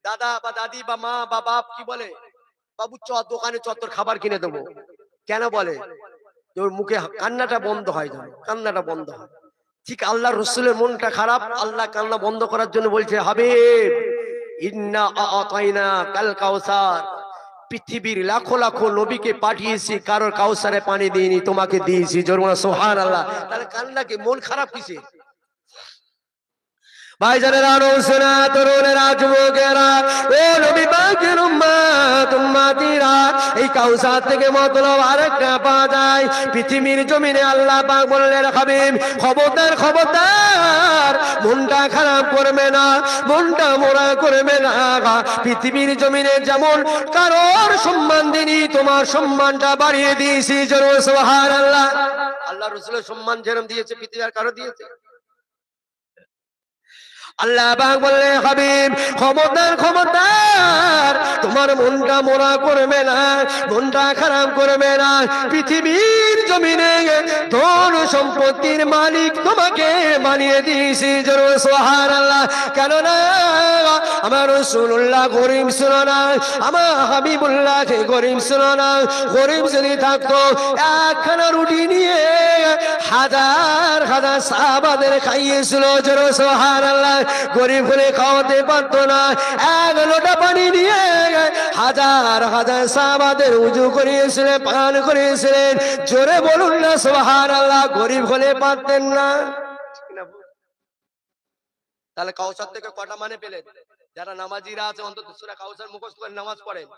দাদা বা দাদি বা মা বা বাপ কি বলে? বাবু চ দোকানে চত্বর খাবার কিনে দেবো। কেন বলে? ওর মুখে কান্নাটা বন্ধ হয়, যেন কান্নাটা বন্ধ হয়। ঠিক আল্লাহ রাসূলের মনটা খারাপ, আল্লাহ কান্না বন্ধ করার জন্য বলছে, হাবিব ইন্না আ'তাইনা কাল কাউসার, পৃথিবীর লাখো লাখো নবীকে পাঠিয়েছি, কারোর কাউসারে পানি দিইনি, তোমাকে দিয়েছি। জোরে বলো সুবহানাল্লাহ। তাহলে কান্না কি? মন খারাপ কিসে? ভাইজানেরা, নৌসেনা, তরুণেরা, যুবকেরা, ও নবী পাকের উম্মত উম্মতিরা, এই কাউসার থেকে মতলব আরেকটা পাওয়া যায়। পৃথিবীর জমিনে আল্লাহ পাক বললেন, হাবিব খবরদার খবরদার, মনটা খারাপ করবে না, মনটা মোরা করবে না। পৃথিবীর জমিনে যেমন কারোর সম্মান দিনি, তোমার সম্মানটা বাড়িয়ে দিয়েছি। জোরে সুবহানাল্লাহ। আল্লাহ রাসূলের সম্মান যেরকম দিয়েছে পৃথিবী আর কারো দিয়েছে? আল্লাহ পাক বললেন, হাবিব খবরদার খবরদার, তোমার মনটা মোরা করবে না, মনটা খারাপ করবে না। পৃথিবীর জমিনে ধন সম্পত্তির মালিক তোমাকে বানিয়ে দিয়েছি। জোরে সুবহানাল্লাহ। কেননা আমার রাসূলুল্লাহ গরীব ছিল না, আমার হাবিবুল্লাহ গরীব ছিল না। গরীব যদি থাকতো একখানা রুটি নিয়ে হাজার হাজার সাহাবাদের খাইয়েছিল। জোরে সুবহানাল্লাহ। গরিব হলে খাওয়াতে পারতো না, এক লোটা পানি নিয়ে হাজার হাজার সাহাবাদের উযু করিয়েছিলেন, পান করিয়েছিলেন। জোরে বলুন না সুবহানাল্লাহ। গরিব হলে পারতেন না। তাহলে কাউসার থেকে কটা মানে পেলেন? যারা নামাজিরা আছে অন্তত সূরা কাউসার মুখস্থ করে নামাজ পড়েন,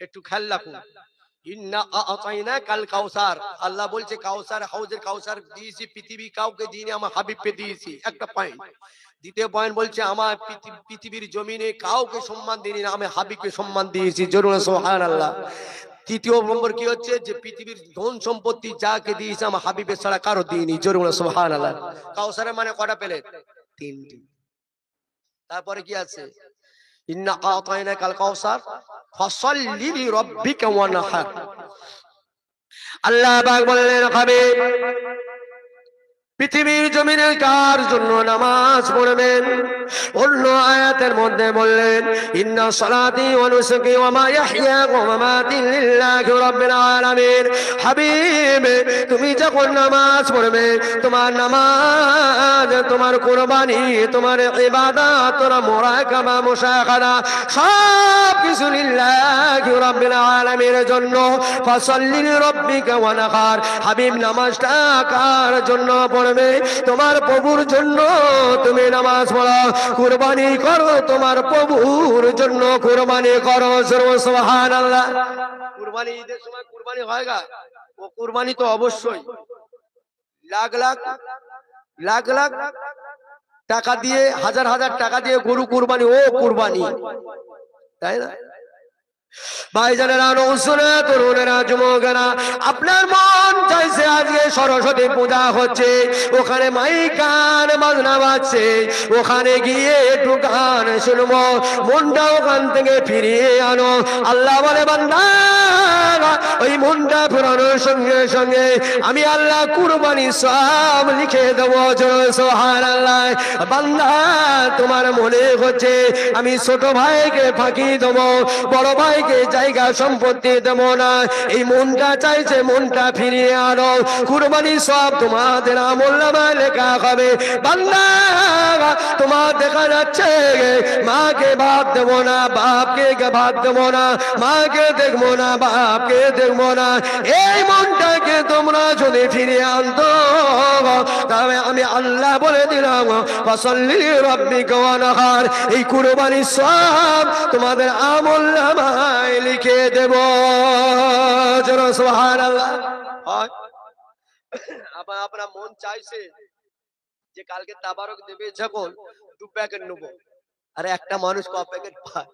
একটু খেয়াল রাখুন। ইন্না আ'তাইনা কাল কাউসার, আল্লাহ বলছে কাউসার, হাউজের কাউসার দিয়েছি, পৃথিবী কাউকে দিইনি, আমার হাবিবকে দিয়েছি। একটা পয়েন্ট। দ্বিতীয় পয়েন্ট বলছে, আমার পৃথিবীর জমিনে কাউকে সম্মান দিইনি না, আমি হাবিবকে সম্মান দিয়েছি, জরুর সুবহানাল্লাহ। তৃতীয় নম্বর কি হচ্ছে, যে পৃথিবীর ধন সম্পত্তি যাকে দিয়েছে আমার হাবিবের ছাড়া কারো দিইনি, জরুর সুবহানাল্লাহ। কাউসারের মানে কটা পেলেন? 3টি। তারপরে কি আছে, ইন্না আতাইনাকাল কাউসার ফাসাল্লি লিরাব্বিকা ওয়ানহার। আল্লাহ পাক বললেন, হাবিব পৃথিবীর জমিনে কার জন্য নামাজ পড়বেন? অন্য আয়াতের মধ্যে বললেন, ইন্না সালাতি ওয়া নুসুকি ওয়া মাহইয়া ওয়া মামাতি লিল্লাহি রাব্বিল আলামিন। হাবিব তুমি যখন নামাজ পড়বে, তোমার নামাজ, তোমার কুরবানি, তোমার ইবাদত, তোমার মুরাকাবা, মুশাহাদা সব কিছু লিল্লাহি রাব্বিল আলামিনের জন্য। ফাসাল্লি লিরাব্বিকা ওয়ানহার। হাবিব নামাজটা কার জন্য পড়বে? তোমার প্রভুর জন্য তুমি নামাজ পড়ো, কুরবানি করো, তোমার প্রভুর জন্য কুরবানি করো, সুবহানাল্লাহ। কুরবানি ঈদের সময় কুরবানি হয়গা, ও কুরবানি তো অবশ্যই লাখ লাখ লাখ লাখ টাকা দিয়ে, হাজার হাজার টাকা দিয়ে গরু কুরবানি, ও কুরবানি, তাই না ভাইজানেরা, নৌসুনা তরুণেরা, যুবকেরা, আপনার মন চাইছে আজকে সরস্বতী পূজা হচ্ছে, ওখানে মাইক গান বাজনা বাজছে, ওখানে গিয়ে একটু গান শুনবো, মনটা ওখান থেকে ফিরিয়ে আনো। আল্লাহ বলে, বান্দা ওই মনটা ফেরানোর সঙ্গে সঙ্গে আমি আল্লাহ কুরবানি সব লিখে দেবো, সুবহানাল্লাহ। বান্দা তোমার মনে হচ্ছে আমি ছোট ভাইকে ফাঁকি দেবো, বড় ভাইকে জায়গা সম্পত্তি দেব না, এই মনটা চাইছে, মনটা ফিরিয়ে আনো, কুরবানি সব তোমাদের আমলনামায় লেখা হবে। বান্দা তোমার দেখা যাচ্ছে মাকে ভাত দেব না, বাপকে ভাত দেব না, মাকে দেখবো না, বাপকে দেখবো না, এই মনটাকে তোমরা যদি ফিরিয়ে আনতো, তবে আমি আল্লাহ বলে দিলাম, ফাসাল্লি লিরাব্বিকা ওয়ানহার, এই কুরবানি সব তোমাদের আমলনামায় লিখে দেব, সুবহানাল্লাহ। আপনার মন চাইছে যে কালকে তাবারক দেবে যখন 2 প্যাকেট নেবো, আরে একটা মানুষ ক প্যাকেট পায়?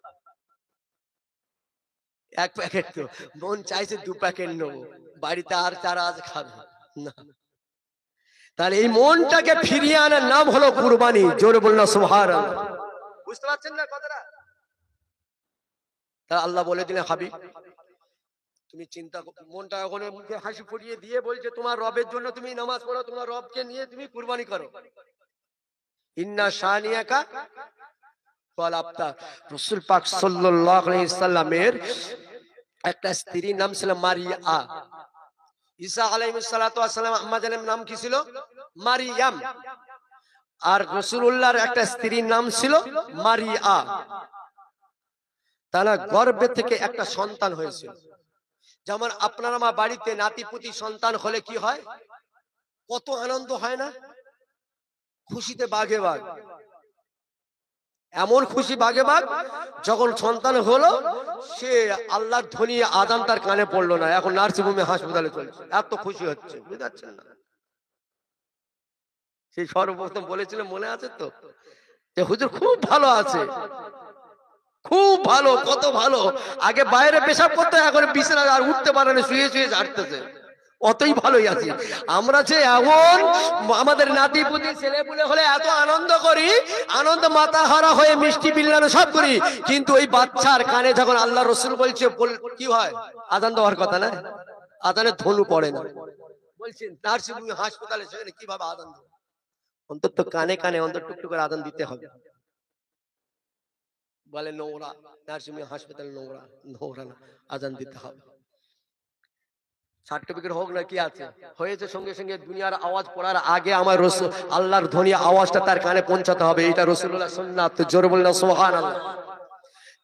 1 প্যাকেট। তো মন চাইছে 2 প্যাকেট নেবো, বাড়িতে আর 4 আজ খাবে না। তাহলে এই মনটাকে ফিরিয়ে আনার নাম হলো কুরবানি, জোরে বলুন সুবহানাল্লাহ। বুঝতে পারছেন না কথাটা? তা আল্লাহ বলে দিলেন, হাবিব তুমি চিন্তা, মনটা ওখানে মুখে হাসি ফুটিয়ে দিয়ে বলছে তোমার রবের জন্য তুমি নামাজ পড়ো, তোমার রবকে নিয়ে তুমি কুরবানি করো। ইন্না শানিয়াকা ওয়াল আবতার। রাসূল পাক সাল্লাল্লাহু আলাইহি সাল্লামের একটা স্ত্রীর নাম ছিল মারিয়া। ঈসা আলাইহিস সালাতু ওয়াস সালাম আম্মা জানের নাম কি ছিল? মারিয়াম। আর রাসূলুল্লাহর একটা স্ত্রীর নাম ছিল মারিয়া। তারা গর্ভে থেকে একটা সন্তান হয়েছিল। যেমন আপনার আমার বাড়িতে নাতিপুতি সন্তান হলে কি হয়, কত আনন্দ হয় না, খুশিতে বাগে বাগ। এমন খুশি বাগে বাগ, যখন সন্তান হলো সে আল্লাহর ধ্বনি আযান তার কানে পড়লো না, এখন নার্সিংহোমে হাসপাতালে চলছে, এত খুশি হচ্ছে, বুঝতে পারছেন না? সেই সর্বপ্রথম বলেছিলেন, মনে আছে তো, যে হুজুর খুব ভালো আছে, খুব ভালো, কত ভালো, আগে বাইরে পেশাব করতে, এখন বিছানা আর উঠতে পারে না, শুয়ে শুয়ে ঝাড়তেছে, অতই ভালোই আছে আমরা। যে এমন আমাদের নাতিপুতি ছেলেপুলে হলে এত আনন্দ করি, আনন্দ মাথা হারা হয়ে মিষ্টি বিল্লানো সব করি, কিন্তু ওই বাচ্চার কানে যখন আল্লাহ রসুল বলছে কি হয়, আজান দেওয়ার কথা না, আজানের ধনু পড়ে না, বলছেন নার্সিংহোমে হাসপাতালে সেখানে কিভাবে আজান দেবো? অন্তত কানে কানে অন্তত টুকটুক করে আজান দিতে হবে। বলে নোংরা, নার্সিংহোমে হাসপাতালে নোংরা, নোংরা না, আজান দিতে হবে। সার্টিফিকেট হোক না কি আছে, হয়েছে সঙ্গে সঙ্গে দুনিয়ার আওয়াজ পড়ার আগে আমার রাসূল আল্লাহর ধ্বনি আওয়াজটা তার কানে পৌঁছাতে হবে, এটা রাসূলুল্লাহর সুন্নাত, জোরে বলুন সুবহানাল্লাহ।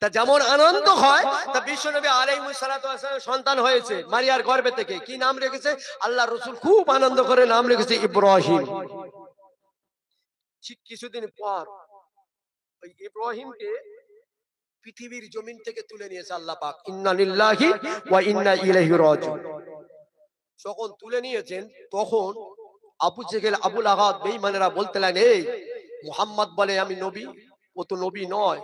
তা যেমন আনন্দ হয়, তা বিশ্বনবী আলাইহিস সালাতু ওয়াস সালাম সন্তান হয়েছে মারিয়ার গর্ভে থেকে, কি নাম রেখেছে? আল্লাহর রাসূল খুব আনন্দ করে নাম রেখেছে ইব্রাহিম। ঠিক কিছুদিন পর ওই ইব্রাহিমকে পৃথিবীর জমিন থেকে তুলে নিয়েছে আল্লাহ পাক, ইন্না লিল্লাহি ওয়া ইন্না ইলাইহি রাজিউন। যখন তুলে নিয়েছেন তখন আবু জেহেল, আবুল আহাব বেঈমানেরা বলতে লাগলেন, এই মুহাম্মদ বলে আমি নবী, ও তো নবী নয়।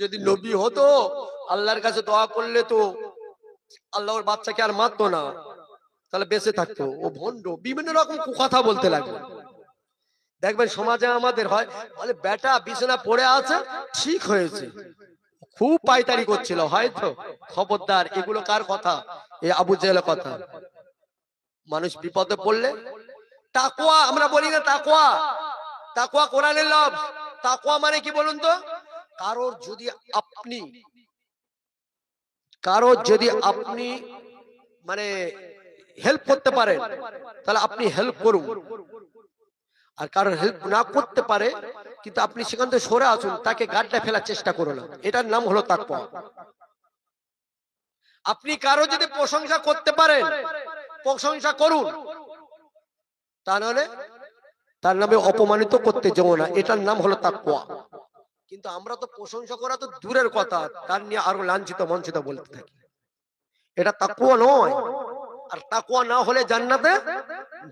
যদি নবী হতো আল্লাহর কাছে দোয়া করলে তো আল্লাহর বাচ্চাকে আর মারতো না, তাহলে বেঁচে থাকতো। ও ভণ্ড, বিভিন্ন রকম কথা বলতে লাগলো। দেখবেন সমাজে আমাদের হয়, বলে বেটা বিছানা পড়ে আছে ঠিক হয়েছে, খুব পাইতারি করছিল হয়তো। খবরদার, এগুলো কার কথা? এই আবু জেহেলের কথা। মানুষ বিপদে পড়লে তাকওয়া, আমরা বলি না তাকওয়া, তাকওয়া কোরআনের লফজ। তাকওয়া মানে কি বলুন তো? কারোর যদি আপনি মানে হেল্প করতে পারেন তাহলে আপনি হেল্প করুন, আর কারোর হেল্প না করতে পারে কিন্তু আপনি সেখান থেকে সরে আসুন, তাকে গাড্ডা ফেলার চেষ্টা করো না। এটার নাম হলো তাকওয়া। আপনি কারো যদি প্রশংসা করতে পারেন প্রশংসা করুন, তাহলে তার নামে অপমানিত করতে যাও না, এটার নাম হলো তাকওয়া। কিন্তু আমরা তো প্রশংসা করা তো দূরের কথা, তার নিয়ে আরো লাঞ্ছিত মঞ্চিত বলতে থাকি, এটা তাকওয়া নয়। আর তাকওয়া না হলে জান্নাতে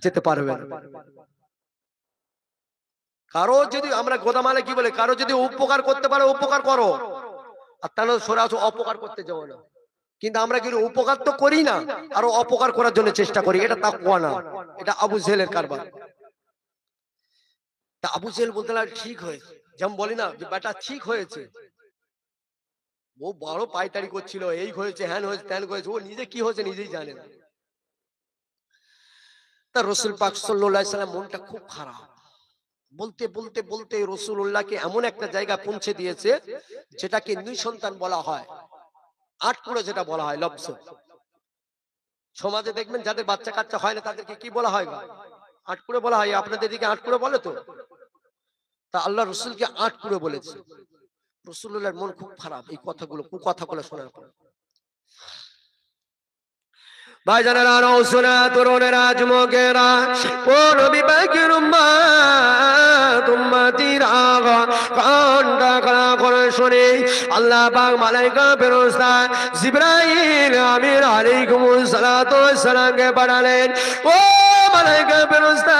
যেতে পারবে না। কারো যদি, আমরা গোদামালে কি বলে, কারো যদি উপকার করতে পারো উপকার করো, আর তাহলে সরাসরি অপকার করতে যাও না। কিন্তু আমরা কিন্তু উপকার তো করি না, আরো অপকার করার জন্য চেষ্টা করি, এটা তাকওয়া না, এটা আবু জেহেলের কারবার। তা আবু জেহেল বলতে লাগে ঠিক হয়েছে, যেমন বলি না যে বেটা ঠিক হয়েছে। ও বড় পাইতারি করছিল, এই হয়েছে হ্যান হয়েছে ত্যান হয়েছে, ও নিজে কি হয়েছে নিজেই জানে না। তা রাসূল পাক সাল্লাল্লাহু আলাইহি সাল্লাম মনটা খুব খারাপ। বলতে বলতে বলতে রাসূলুল্লাহকে এমন একটা জায়গা পৌঁছে দিয়েছে যেটাকে নিঃসন্তান বলা হয়, আটকুড়ো যেটা বলা হয় লফজ। সমাজে দেখবেন যাদের বাচ্চা কাচ্চা হয় না তাদেরকে কি বলা হয়? আটকুড়ো বলা হয়। আপনাদের দিকে আটকুড়ো বলে তো? তা আল্লাহ রাসূলকে আটকুড়ো বলেছে। রাসূলুল্লাহর মন খুব খারাপ এই কথাগুলো, কথাগুলো শোনার পর। ভাইজানেরা, নওশোনা, তরুণেরা, যুবকেরা, ও নবী পাকের উম্মত, উম্মতিরা, কানটা খাড়া করে শুনে আল্লাহ পাক মালায়েকা ফেরেশতা জিবরাইল আমিন আলাইহিস সালাতু ওয়াস সালামকে পাঠালেন। ও মালায়েকা ফেরেশতা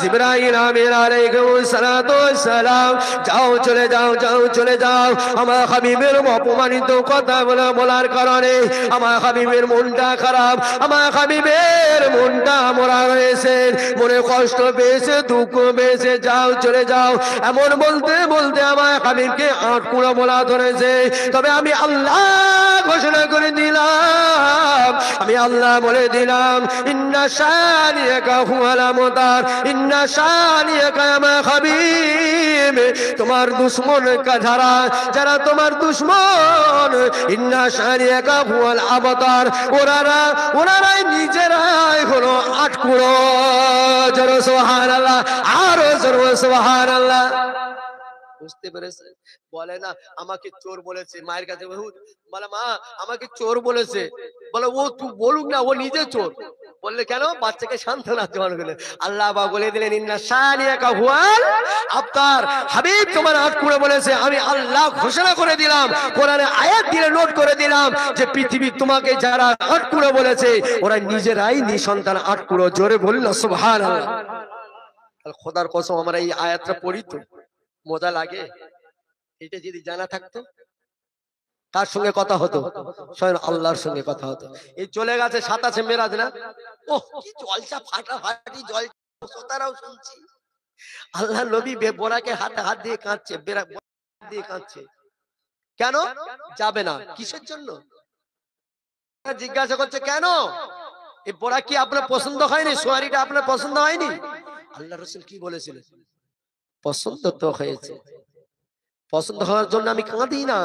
জিবরাইল আমিন আলাইহিস সালাতু ওয়াস সালাম, যাও চলে যাও, যাও চলে যাও। আমার হাবিবের অপমানিত কথা বলার কারণে আমার হাবিবের মনটা খারাপ, আমার হাবিবের মনটা মরা হয়েছে, মনে কষ্ট পেয়েছে, দুঃখ পেয়েছে, যাও চলে যাও। এমন বলতে বলতে আমার হাবিবকে আটকুড়া বলা ধরেছে। তবে আমি আল্লাহ ঘোষণা করে দিলাম, আমি আল্লাহ বলে দিলাম, ইন্না শানিয়াকা হুয়াল আবতার, ইন্না শানিয়াকা মা হাবিব, তোমার দুশমন যারা যারা তোমার দুশমন, ইন্না শানিয়াকা হুয়াল আবতার, ওরারাই নিজেরাই হলো আটকুড়ো। জোরে সুবহানাল্লাহ, আরো জোরে সুবহানাল্লাহ। বুঝতে পেরেছে? বলে না আমাকে চোর বলেছে, মায়ের কাছে বলে মা আমাকে চোর বলেছে, বলে ও তুই বলুক না, ও নিজে চোর। বললে কেন? বাচ্চাকে সান্ত্বনা দেওয়ার জন্য। আল্লাহ পাক বলে দিলেন, ইন্না শানিয়াকা হুয়াল আবতার, হাবিব তোমার আটকুড়ো বলেছে। আমি আল্লাহ ঘোষণা করে দিলাম, কোরআনে আয়াত দিয়ে নোট করে দিলাম যে পৃথিবী তোমাকে যারা আটকুড়ো বলেছে ওরা নিজেরাই নিঃসন্তান আটকুড়ো। জোরে বলল সুবহানাল্লাহ। খোদার কসম আমরা এই আয়াতটা পড়ি তো মজা লাগে। এটা যদি জানা থাকতো তার সঙ্গে কথা হতো, স্বয়ং আল্লাহর সঙ্গে কথা হতো। এই চলে গেছে 27 মেরাজ না, ও কি জলসা, ফাটাফাটি জলসা, তারাও শুনছি। আল্লাহ নবী বোরাকে হাতে হাত দিয়ে কাঁদছে, দিয়ে কাঁদছে। কেন যাবে না? কিসের জন্য? জিজ্ঞাসা করছে কেন? এই বোরা কি আপনার পছন্দ হয়নি? সোয়ারিটা আপনার পছন্দ হয়নি? আল্লাহ রাসূল কি বলেছিলেন? পছন্দ তো হয়েছে, পছন্দ হওয়ার জন্য আমি কাঁদি না,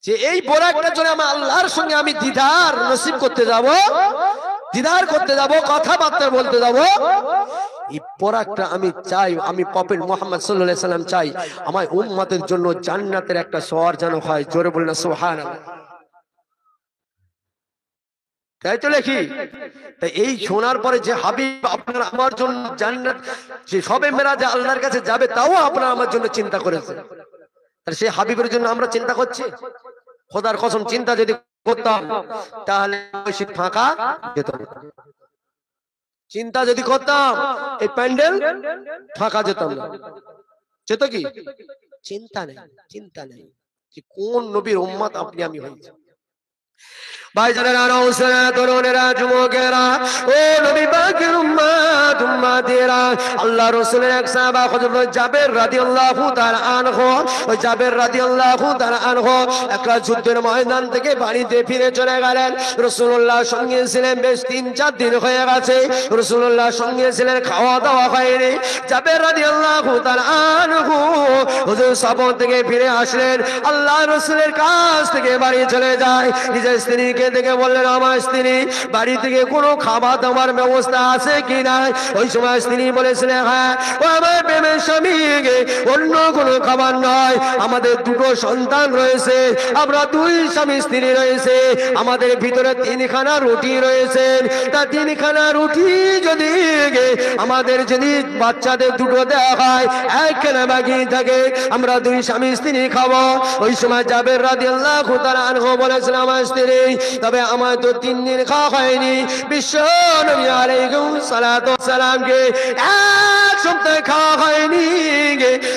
যে এই বোরাকটার জন্য আমার আল্লাহর সঙ্গে আমি দিদার নসিব করতে যাব, দিদার করতে যাব, কথাবার্তা বলতে যাব। এই বোরাকটা আমি চাই, আমি প্রফেট মুহাম্মদ সাল্লাল্লাহু আলাইহি সাল্লাম চাই আমার উম্মতের জন্য জান্নাতের একটা শহর যেন হয়। জোরে বলুন সুবহানাল্লাহ। তাই তো লেখি। তাই এই শোনার পরে যে হাবিব আপনার আমার জন্য জান্নাত, যে সবে মেরাজে আল্লাহর কাছে যাবে, তাও আপনার আমার জন্য চিন্তা করেছে। আর সেই হাবিবের জন্য আমরা চিন্তা করছি? খোদার কসম চিন্তা যদি করতাম তাহলে ফাঁকা যেত না। চিন্তা যদি করতাম এই প্যান্ডেল ফাঁকা যেতাম না, যেত কি? চিন্তা নেই, চিন্তা নেই যে কোন নবীর উম্মত আপনি আমি হয়েছি। ভাইজানেরা, নওশেরা, তরুণেরা, যুবকেরা, ও নবী পাকের উম্মত উম্মতেরা, আল্লাহ রাসূলের এক সাহাবা হযরত জাবের রাদিয়াল্লাহু তাআলা আনহু, ওই জাবের রাদিয়াল্লাহু তাআলা আনহু একটা যুদ্ধের ময়দান থেকে বাড়িতে ফিরে চলে গেলেন। রাসূলুল্লাহ সঙ্গে ছিলেন, বেশ ৩-৪ দিন হয়ে গেছে রাসূলুল্লাহ সঙ্গে ছিলেন, খাওয়া দাওয়া হয়নি। জাবের রাদিয়াল্লাহু তাআলা আনহু হুজুর সফর থেকে ফিরে আসলেন, আল্লাহ রাসূলের কাছ থেকে বাড়ি চলে যায়। নিজের স্ত্রীকে দেখে বললেন, আমার স্ত্রী, বাড়ি থেকে কোনো খাবার দাবার ব্যবস্থা আছে কি না? ওই সময় স্ত্রী বলেছিলেন, হ্যাঁ, ও আমার প্রেমের স্বামী, অন্য কোনো খাবার নয়, আমাদের দুটো সন্তান রয়েছে, আমরা 2 স্বামী স্ত্রী রয়েছে, আমাদের ভিতরে 3খানা রুটি রয়েছে, তা 3খানা রুটি যদি আমাদের যদি বাচ্চাদের দুটো দেওয়া হয়, 1খানা বাকি থাকে, আমরা 2 স্বামী স্ত্রী খাবো। ওই সময় জাবের রাদিয়াল্লাহু তাআলা আনহু বলেছিলেন, আমার স্ত্রী, তবে আমার তো 3 দিন খাওয়া হয়নি, বিশ্ব নবী আলাইহিস সালাতু ওয়াস সালামকে 1 সপ্তাহ খাওয়া হয়নি,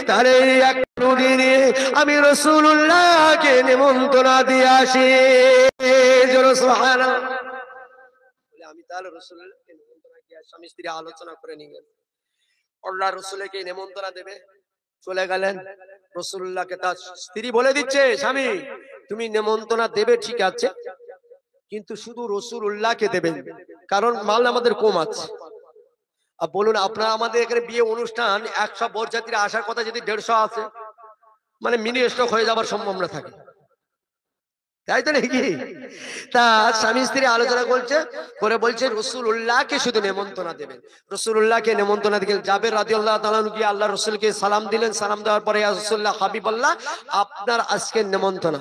তার এই এক রুটি নিয়ে আমি রাসূলুল্লাহকে নিমন্ত্রণ দিয়ে আসি। জোরে সুবহানাল্লাহ। বলে আমি তাহলে রাসূলুল্লাহকে নিমন্ত্রণ দিয়ে স্বামী স্ত্রী আলোচনা করে নিয়ে আল্লাহ রাসূলকে নিমন্ত্রণ দেবে, চলে গেলেন। রাসূলুল্লাহকে তার স্ত্রী বলে দিচ্ছে, স্বামী তুমি নিমন্ত্রণ দেবে ঠিক আছে, কিন্তু শুধু রাসূলুল্লাহকে দেবেন, কারণ মাল আমাদের কম আছে। আর বলুন, আপনারা আমাদের এখানে বিয়ে অনুষ্ঠান 100 বরযাত্রী আসার কথা, যদি 150 আছে, মানে মিনি স্টক হয়ে যাবার সম্ভাবনা থাকে, তাই তো নাকি? তা স্বামী স্ত্রী আলোচনা করছে, করে বলছে রাসূলুল্লাহকে শুধু নিমন্ত্রণ দেবেন। রাসূলুল্লাহকে নিমন্ত্রণ দিলেন। জাবের রাদিয়াল্লাহু তাআলা গিয়ে আল্লাহ রাসূলকে সালাম দিলেন। সালাম দেওয়ার পরে, ইয়া রাসূলুল্লাহ, হাবিবাল্লাহ, আপনার আজকের নিমন্ত্রণ।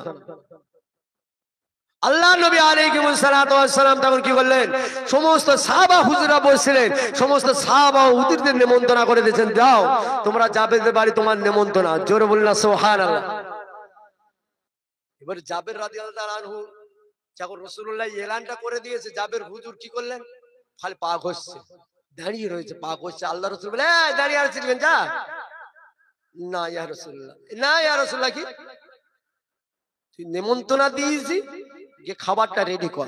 আল্লাহ নবী আলাইহিস সালাতু ওয়াস সালাম তখন কি করলেন? সমস্ত সাহাবা হুজুরা বসছিলেন, সমস্ত সাহাবা হুজুরদের নিমন্ত্রণ করে দিয়েছেন, যাও তোমরা জাবেরদের বাড়ি, তোমার নিমন্ত্রণ। জোরে বলুন সুবহানাল্লাহ। এবার জাবের রাদিয়াল্লাহু তাআলা আনহু যখন রাসূলুল্লাহ এলানটা করে দিয়েছে, জাবের হুজুর কি করলেন? খালি পা ঘষছে, দাঁড়িয়ে রয়েছে, পা ঘষছে। আল্লাহ রাসূল বলে, এই দাঁড়িয়ে আছেন যা। না ইয়া রাসূলুল্লাহ, না ইয়া রাসূলুল্লাহ, কি তুই নিমন্ত্রণ দিয়েছি, যে খাবারটা রেডি কর।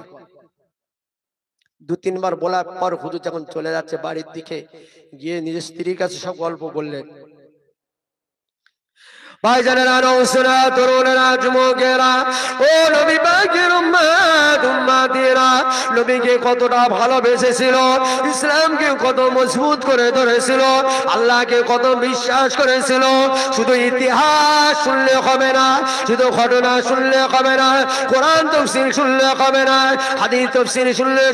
2-3 বার বলার পর হুজুর যখন চলে যাচ্ছে বাড়ির দিকে, গিয়ে নিজের স্ত্রীর কাছে সব গল্প বললেন। ভাইজানেরা, নওশেরা, তরুণেরা, যুবকেরা, ও নবী পাকের উম্মত উম্মতেরা, নবীকে কতটা ভালোবেসেছিল, ইসলামকে কত মজবুত করে ধরেছিল, আল্লাহকে কত বিশ্বাস করেছিল। শুধু ইতিহাস শুনলে হবে না, শুধু ঘটনা শুনলে হবে না, কোরআন তাফসীর শুনলে হবে না, হাদিস তাফসীর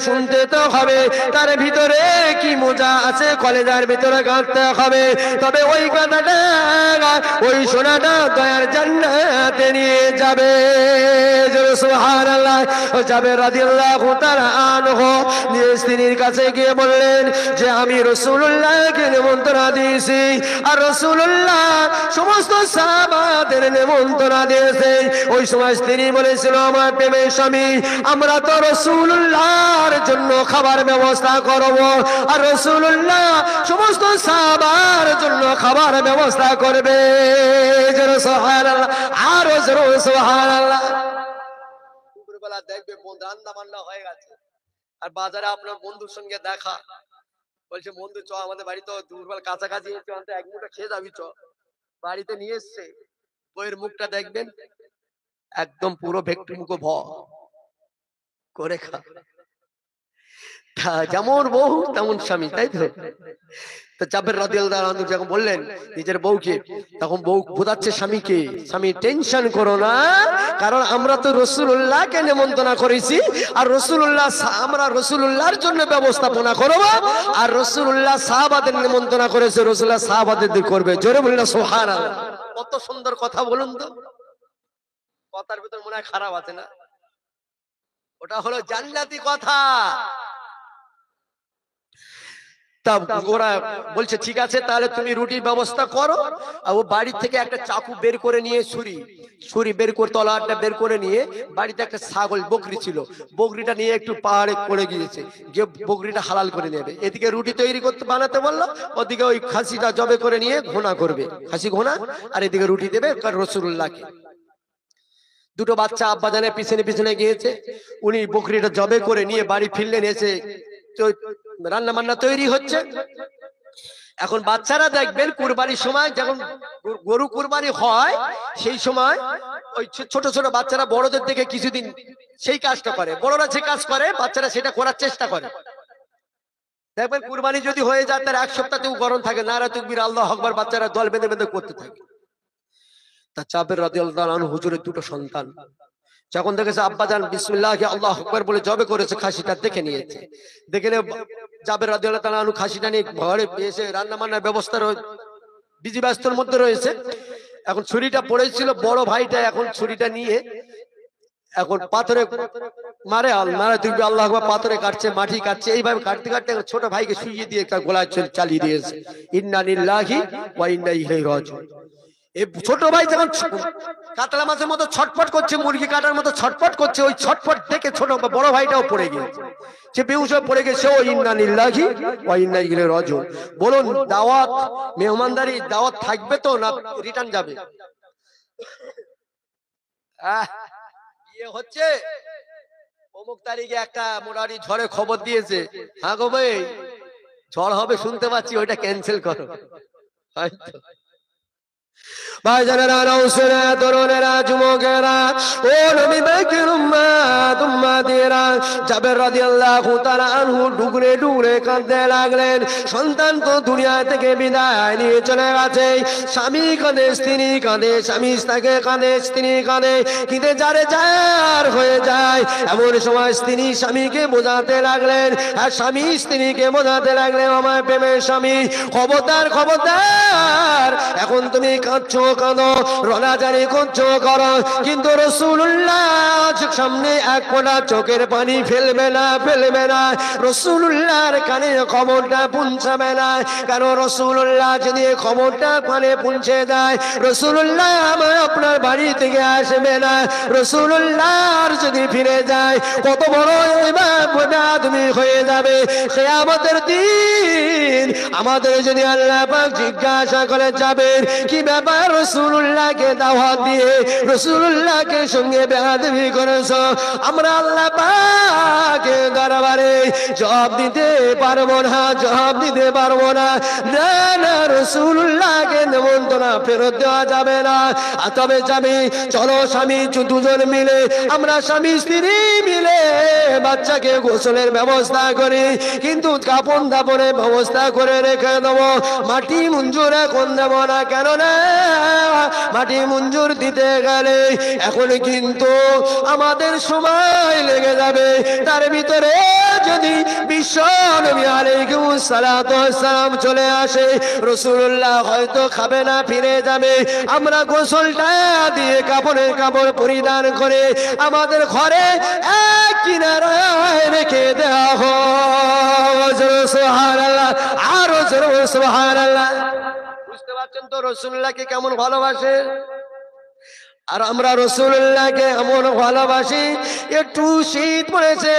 শুনতে তো হবে, তার ভিতরে কি মজা আছে কলেজার ভিতরে গাঁথতে হবে। তবে ওই কথাটা, ওই শোনা দয়ার জান্নাতে নিয়ে যাবে। জোরে সুবহানাল্লাহ। জাবের রাদিয়াল্লাহু তাআলা আনহু নিজের স্ত্রীর কাছে গিয়ে বললেন যে আমি রাসূলুল্লাহকে নিমন্ত্রণ দিয়েছি, আর রাসূলুল্লাহ সমস্ত সাহাবাদের নিমন্ত্রণ দিয়েছে। ওই সময় স্ত্রী বলেছিল, আমার প্রেমের স্বামী, আমরা তো রাসূলুল্লাহর জন্য খাবার ব্যবস্থা করব, আর রাসূলুল্লাহ সমস্ত সাহাবার জন্য খাবার ব্যবস্থা করবে। সুবহানাল্লাহ, আরো জোরে সুবহানাল্লাহ। দুপুরবেলা দেখবে রান্না বান্না হয়ে গেছে, আর বাজারে আপনার বন্ধুর সঙ্গে দেখা, বলছে বন্ধু চ আমাদের বাড়ি, তো দুপুরবেলা কাছাকাছি, এক মুঠো খেয়ে যাবি, চ। বাড়িতে নিয়ে এসছে, বইয়ের মুখটা দেখবেন একদম পুরো ভেক্টর মুখ ভ করে খা। যেমন বউ তেমন স্বামী, তাই তো? তো জাবের রাদিয়াল্লাহু আনহু যখন বললেন নিজের বউকে, তখন বউ বোঝাচ্ছে স্বামীকে, স্বামী টেনশন করো না, কারণ আমরা তো রাসূলুল্লাহকে নিমন্ত্রণ করেছি, আর আমরা রাসূলুল্লাহর জন্য ব্যবস্থাপনা করব, আর রাসূলুল্লাহ সাহাবাদের নিমন্ত্রণ করেছে, রাসূলুল্লাহ সাহাবাদের করবে। জোরে বলুন সুবহানাল্লাহ। কত সুন্দর কথা বলুন তো, কথার ভিতর মনে হয় খারাপ আছে না? ওটা হলো জান্নাতি কথা। তা ওরা বলছে ঠিক আছে তাহলে তুমি রুটির ব্যবস্থা করো। আর ও বাড়ি থেকে একটা চাকু বের করে নিয়ে ছুরি বের করে তলাটা বের করে নিয়ে বাড়িতে একটা ছাগল বকরি ছিল, বকরিটা নিয়ে একটু পাহাড়ে করে গিয়েছে, গিয়ে বকরিটা হালাল করে নেবে। এদিকে রুটি তৈরি করতে বানাতে বললো, ওদিকে ওই খাসিটা জবে করে নিয়ে ঘোনা করবে, খাসি ঘোনা, আর এদিকে রুটি দেবে রাসূলুল্লাহকে। দুটো বাচ্চা আব্বাজানের পিছনে পিছনে গিয়েছে, উনি বকরিটা জবে করে নিয়ে বাড়ি ফিরলেন, এসে রান্না বান্না তৈরি হচ্ছে। এখন বাচ্চারা দেখবেন কুরবানির সময় যখন গরু কুরবানি হয় সেই সময় ওই ছোট ছোট বাচ্চারা বড়দের দেখে কিছুদিন সেই কাজটা করে, বড়রা যে কাজ করে বাচ্চারা সেটা করার চেষ্টা করে। দেখবেন কুরবানি যদি হয়ে যায় তার এক সপ্তাহতেও গরম থাকে, নারা তাকবীর আল্লাহু আকবার, বাচ্চারা দল বেঁধে বেঁধে করতে থাকে। তা জাবের রাদিয়াল্লাহু আনহু হুজুরের দুটো সন্তান যখন দেখেছে আব্বাজান বিসমিল্লাহ আল্লাহু আকবার বলে জবে করেছে, খাসিটা দেখে নিয়েছে। দেখে নিয়ে জাবের রাদিয়াল্লাহু তাআলা আনহু খাসিটা নিয়ে ঘরে এসে রান্না বান্নার ব্যবস্থা বিজি ব্যস্তর মধ্যে রয়েছে। এখন ছুরিটা পড়েছিল, বড় ভাইটা এখন ছুরিটা নিয়ে এখন পাথরে মারে তুই আল্লাহু আকবার, পাথরে কাটছে, মাটি কাটছে, এইভাবে কাটতে কাটতে ছোট ভাইকে শুইয়ে দিয়ে একটা গোলায় চালিয়ে দিয়েছে। ইন্না লিল্লাহি ওয়া ইন্না ইলাইহি রাজিউন। এই ছোট ভাই যখন কাতলা মাছের মতো ছটফট করছে, মুরগি কাটার মতো ছটফট করছে, ওই ছটফট দেখে ছোট বড় ভাইটাও পড়ে গিয়েছে, সে বেহুশ হয়ে পড়ে গেছে। ও ইন্না লিল্লাহি ওয়া ইন্না ইলাইহি রাজিউন। বলুন দাওয়াত মেহমানদারি দাওয়াত থাকবে তো না রিটার্ন যাবে? বিয়ে হচ্ছে অমুক তারিখে একটা মোটামুটি ঝড়ে খবর দিয়েছে, হ্যাঁ গো ভাই ঝড় হবে শুনতে পাচ্ছি, ওইটা ক্যান্সেল করো। হয়তো ভাইজানেরা, নওসেরা, তরুণেরা, যুবকেরা, ও নবী পাকের উম্মত উম্মতিরা, জাবের রাদিয়াল্লাহু তাআলা আনহু ডুগরে ডুগরে কাঁদতে লাগলেন। সন্তান তো দুনিয়া থেকে বিদায় নিয়ে চলে গেছে, স্বামী কাঁদে, স্ত্রী কাঁদে, স্বামী তাকে কাঁদে, স্ত্রী কাঁদে, কিন্তু যারে যার হয়ে যায়। এমন সময় স্ত্রী স্বামীকে বোঝাতে লাগলেন, আর স্বামী স্ত্রীকে বোঝাতে লাগলেন, আমার প্রেমের স্বামী খবরদার খবরদার, এখন তুমি কাঁদছো কাঁদো, রোনাজারি করছো করো, কিন্তু রাসূলুল্লাহ সামনে এক ফোঁটা চোখের পানি ফেলবে না, ফেলবে না। রাসূলুল্লাহর কানে খবরটা পৌঁছাবে না, কারণ রাসূলুল্লাহ যদি খবরটা কানে পৌঁছে দেয়, রাসূলুল্লাহ আমার আপনার বাড়ি থেকে আসবে না। রাসূলুল্লাহর যদি ফিরে যায় কত বড় তুমি হয়ে যাবে কিয়ামতের দিন। আমাদের যদি আল্লাহ পাক জিজ্ঞাসা করে যাবেন কি ব্যাপার, রাসূলুল্লাহকে দাওয়াত দিয়ে রাসূলুল্লাহকে সঙ্গে বেয়াদবি করেছো, আমরা আল্লাহ পাকের দরবারে জবাব দিতে পারবো না, জবাব দিতে পারবো না। না না, রাসূলুল্লাহকে নিমন্ত্রণ ফেরত দেওয়া যাবে না। তবে যাবে, চলো স্বামী দুজন মিলে, আমরা স্বামী স্ত্রী মিলে বাচ্চাকে গোসলের ব্যবস্থা করি, কিন্তু কাপড় দাপড়ের ব্যবস্থা করে রেখে দেবো। মাটি মঞ্জুর এখন দেবো না, কেন না মাটি মঞ্জুর দিতে গেলে এখন কিন্তু আমাদের সময় লেগে যাবে। তার ভিতরে যদি বিশ্ব নবী আলাইহিস সালাতু ওয়াস সালাম চলে আসে, রাসূলুল্লাহ হয়তো খাবে না, ফিরে যাবে। আমরা গোসলটা দিয়ে কাপড়ের কাপড় পরিধান করে আমাদের ঘরে এক কিনারায় রেখে দেওয়া হয়। সুবহানাল্লাহ, আরো জোরে সুবহানাল্লাহ। বুঝতে পারছেন তো রাসূলুল্লাহকে কেমন ভালোবাসে? আর আমরা রাসূলুল্লাহকে এমন ভালোবাসি, একটু শীত পড়েছে,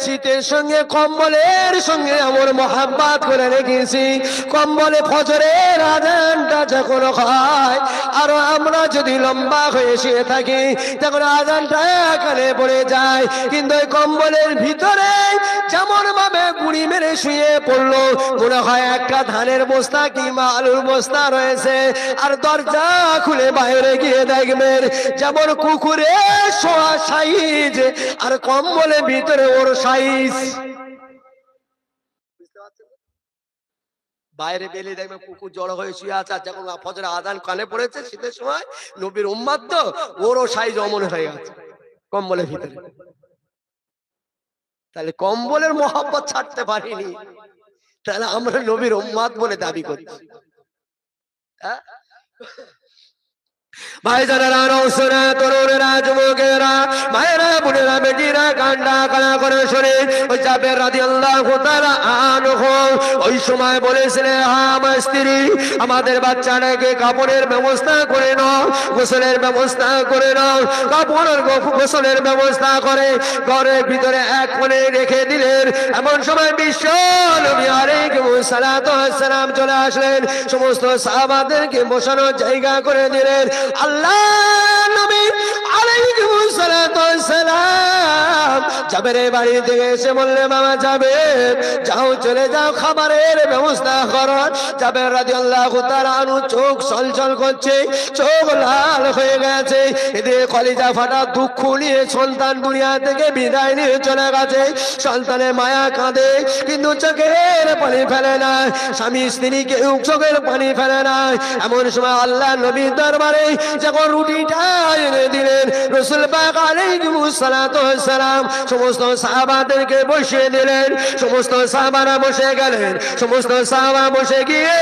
শীতের সঙ্গে কম্বলের সঙ্গে এমন মহব্বত করে রেখেছি। কম্বলে ফজরের আযানটা যখন হয়, আর আমরা যদি লম্বা হয়ে শুয়ে থাকি তখন আযানটা কানে পড়ে যায়, কিন্তু ওই কম্বলের ভিতরে যেমন ভাবে গুড়ি মেরে শুয়ে পড়লো, মনে হয় একটা ধানের বস্তা কিংবা আলুর বস্তা রয়েছে। আর দরজা খুলে বাইরে গিয়ে দেখবেন যেমন কুকুরে শোয়া সাইজ, আর কম্বলের ভিতরে ওর সাইজ। বাইরে বেলে দেখবে কুকুর জড়ো হয়ে শুয়ে আছে, আর যখন ফজরের আযান কানে পড়েছে শীতের সময়, নবীর উম্মত তো, ওরও সাইজ অমন হয়ে গেছে কম্বলের ভিতরে। তাহলে কম্বলের মহব্বত ছাড়তে পারিনি, তাহলে আমরা নবীর উম্মত বলে দাবি করছি। ভাইজানেরা, নৌসেরা, তরুণেরা, যুবকেরা, মায়েরা, বোনেরা, বেটিরা কান্না কান্না করে শুনে ওই জাবের রাদিয়াল্লাহু তাআলা আনহু ওই সময় বলেছিলেন, হ্যাঁ আমার স্ত্রী, আমাদের বাচ্চাটাকে কাপড়ের ব্যবস্থা করে নাও, গোসলের ব্যবস্থা করে নাও। কাপড়ের গোসলের ব্যবস্থা করে ঘরের ভিতরে এক কোণে রেখে দিলেন। এমন সময় বিশ্ব নবী আলাইহিস সালাতু ওয়াস সালাম চলে আসলেন, সমস্ত সাহাবাদেরকে বসানোর জায়গা করে দিলেন। আল্লাহ নবী আলাইহিস সালাতু ওয়াস সালাম জাবেরের বাড়ি থেকে এসে বললে, বাবা জাবের, যাও চলে যাও, খাবারের ব্যবস্থা করো। জাবের রাদিয়াল্লাহু তাআলা আনহু চোখ ছলছল করছে, চোখ লাল হয়ে গেছে। এদিকে কলিজা ফাটা দুঃখ নিয়ে সন্তান দুনিয়া থেকে বিদায় নিয়ে চলে গেছে। সন্তানের মায়া কাঁদে, কিন্তু চোখের পানি ফেলে না। স্বামী স্ত্রী কেউ চোখের পানি ফেলে না। এমন সময় আল্লাহ নবীর দরবারে যখন রুটিটা এনে দিলেন, রাসূল পাক আলাইহিস সালাতু ওয়াস সালাম সমস্ত সাহাবাদেরকে বসিয়ে দিলেন। সমস্ত সাহাবারা বসে গেলেন। সমস্ত সাহাবা বসে গিয়ে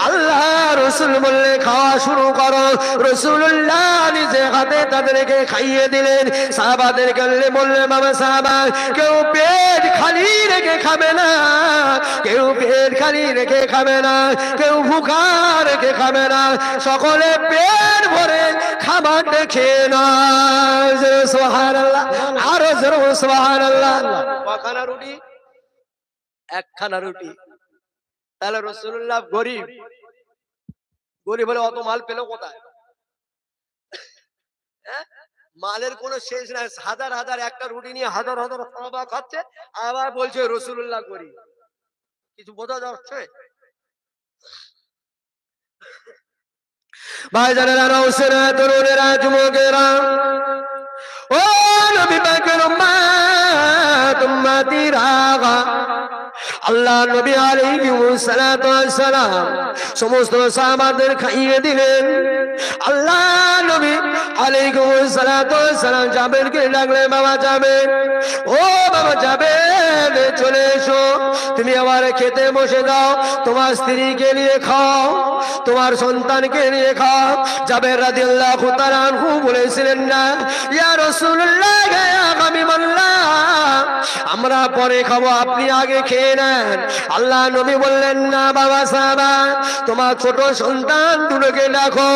আল্লাহ রাসূল বললে, খাওয়া শুরু করো। রাসূলুল্লাহ নিজে হাতে তাদেরকে খাইয়ে দিলেন। সাহাবাদেরকে বললেন, বাবা সাহাবা, কেউ পেট খালি রেখে খাবে না, কেউ পেট খালি রেখে খাবে না, কেউ ভুখা রেখে খাবে না, সকলে পেট ভরে খাবারটা খেয়ে না। সুবহানাল্লাহ, আরো জোরে সুবহানাল্লাহ। কখানা রুটি? একখানা রুটি। তাহলে রাসূলুল্লাহ গরিব, গরিব হলে অত মাল পেল কোথায়? মালের কোনো শেষ নাই। হাজার হাজার একটা রুটি নিয়ে হাজার হাজার সাহাবা খাচ্ছে, আবার বলছে রাসূলুল্লাহ গরিব। কিছু বোঝা যাচ্ছে? ভাইজানেরা, নৌসেরা, তরুণেরা, যুবকেরা, ও নবী পাকের উম্মত, উম্মতিরা, আল্লাহ নবী আলাইহিস সালাতু ওয়াস সালাম সমস্ত সাহাবাদের খাইয়ে দিলেন। আল্লাহ নবী আলাইহিস সালাতু ওয়াস সালাম জাবেরকে ডাকলেন, বাবা জাবের, ও বাবা জাবের, চলে এসো, তুমি আবার খেতে বসে দাও, তোমার স্ত্রীকে নিয়ে খাও, তোমার সন্তানকে নিয়ে খাও। জাবের রাদিয়াল্লাহু তাআলা আনহু বলেছিলেন, না ইয়া রাসূলুল্লাহ, ইয়া হাবিবাল্লাহ, আমরা পরে খাবো, আপনি আগে খেয়ে নেন। আল্লাহ নবী বললেন, না বাবা সাহাবা, তোমার ছোট সন্তান দুটোকে ডাকো।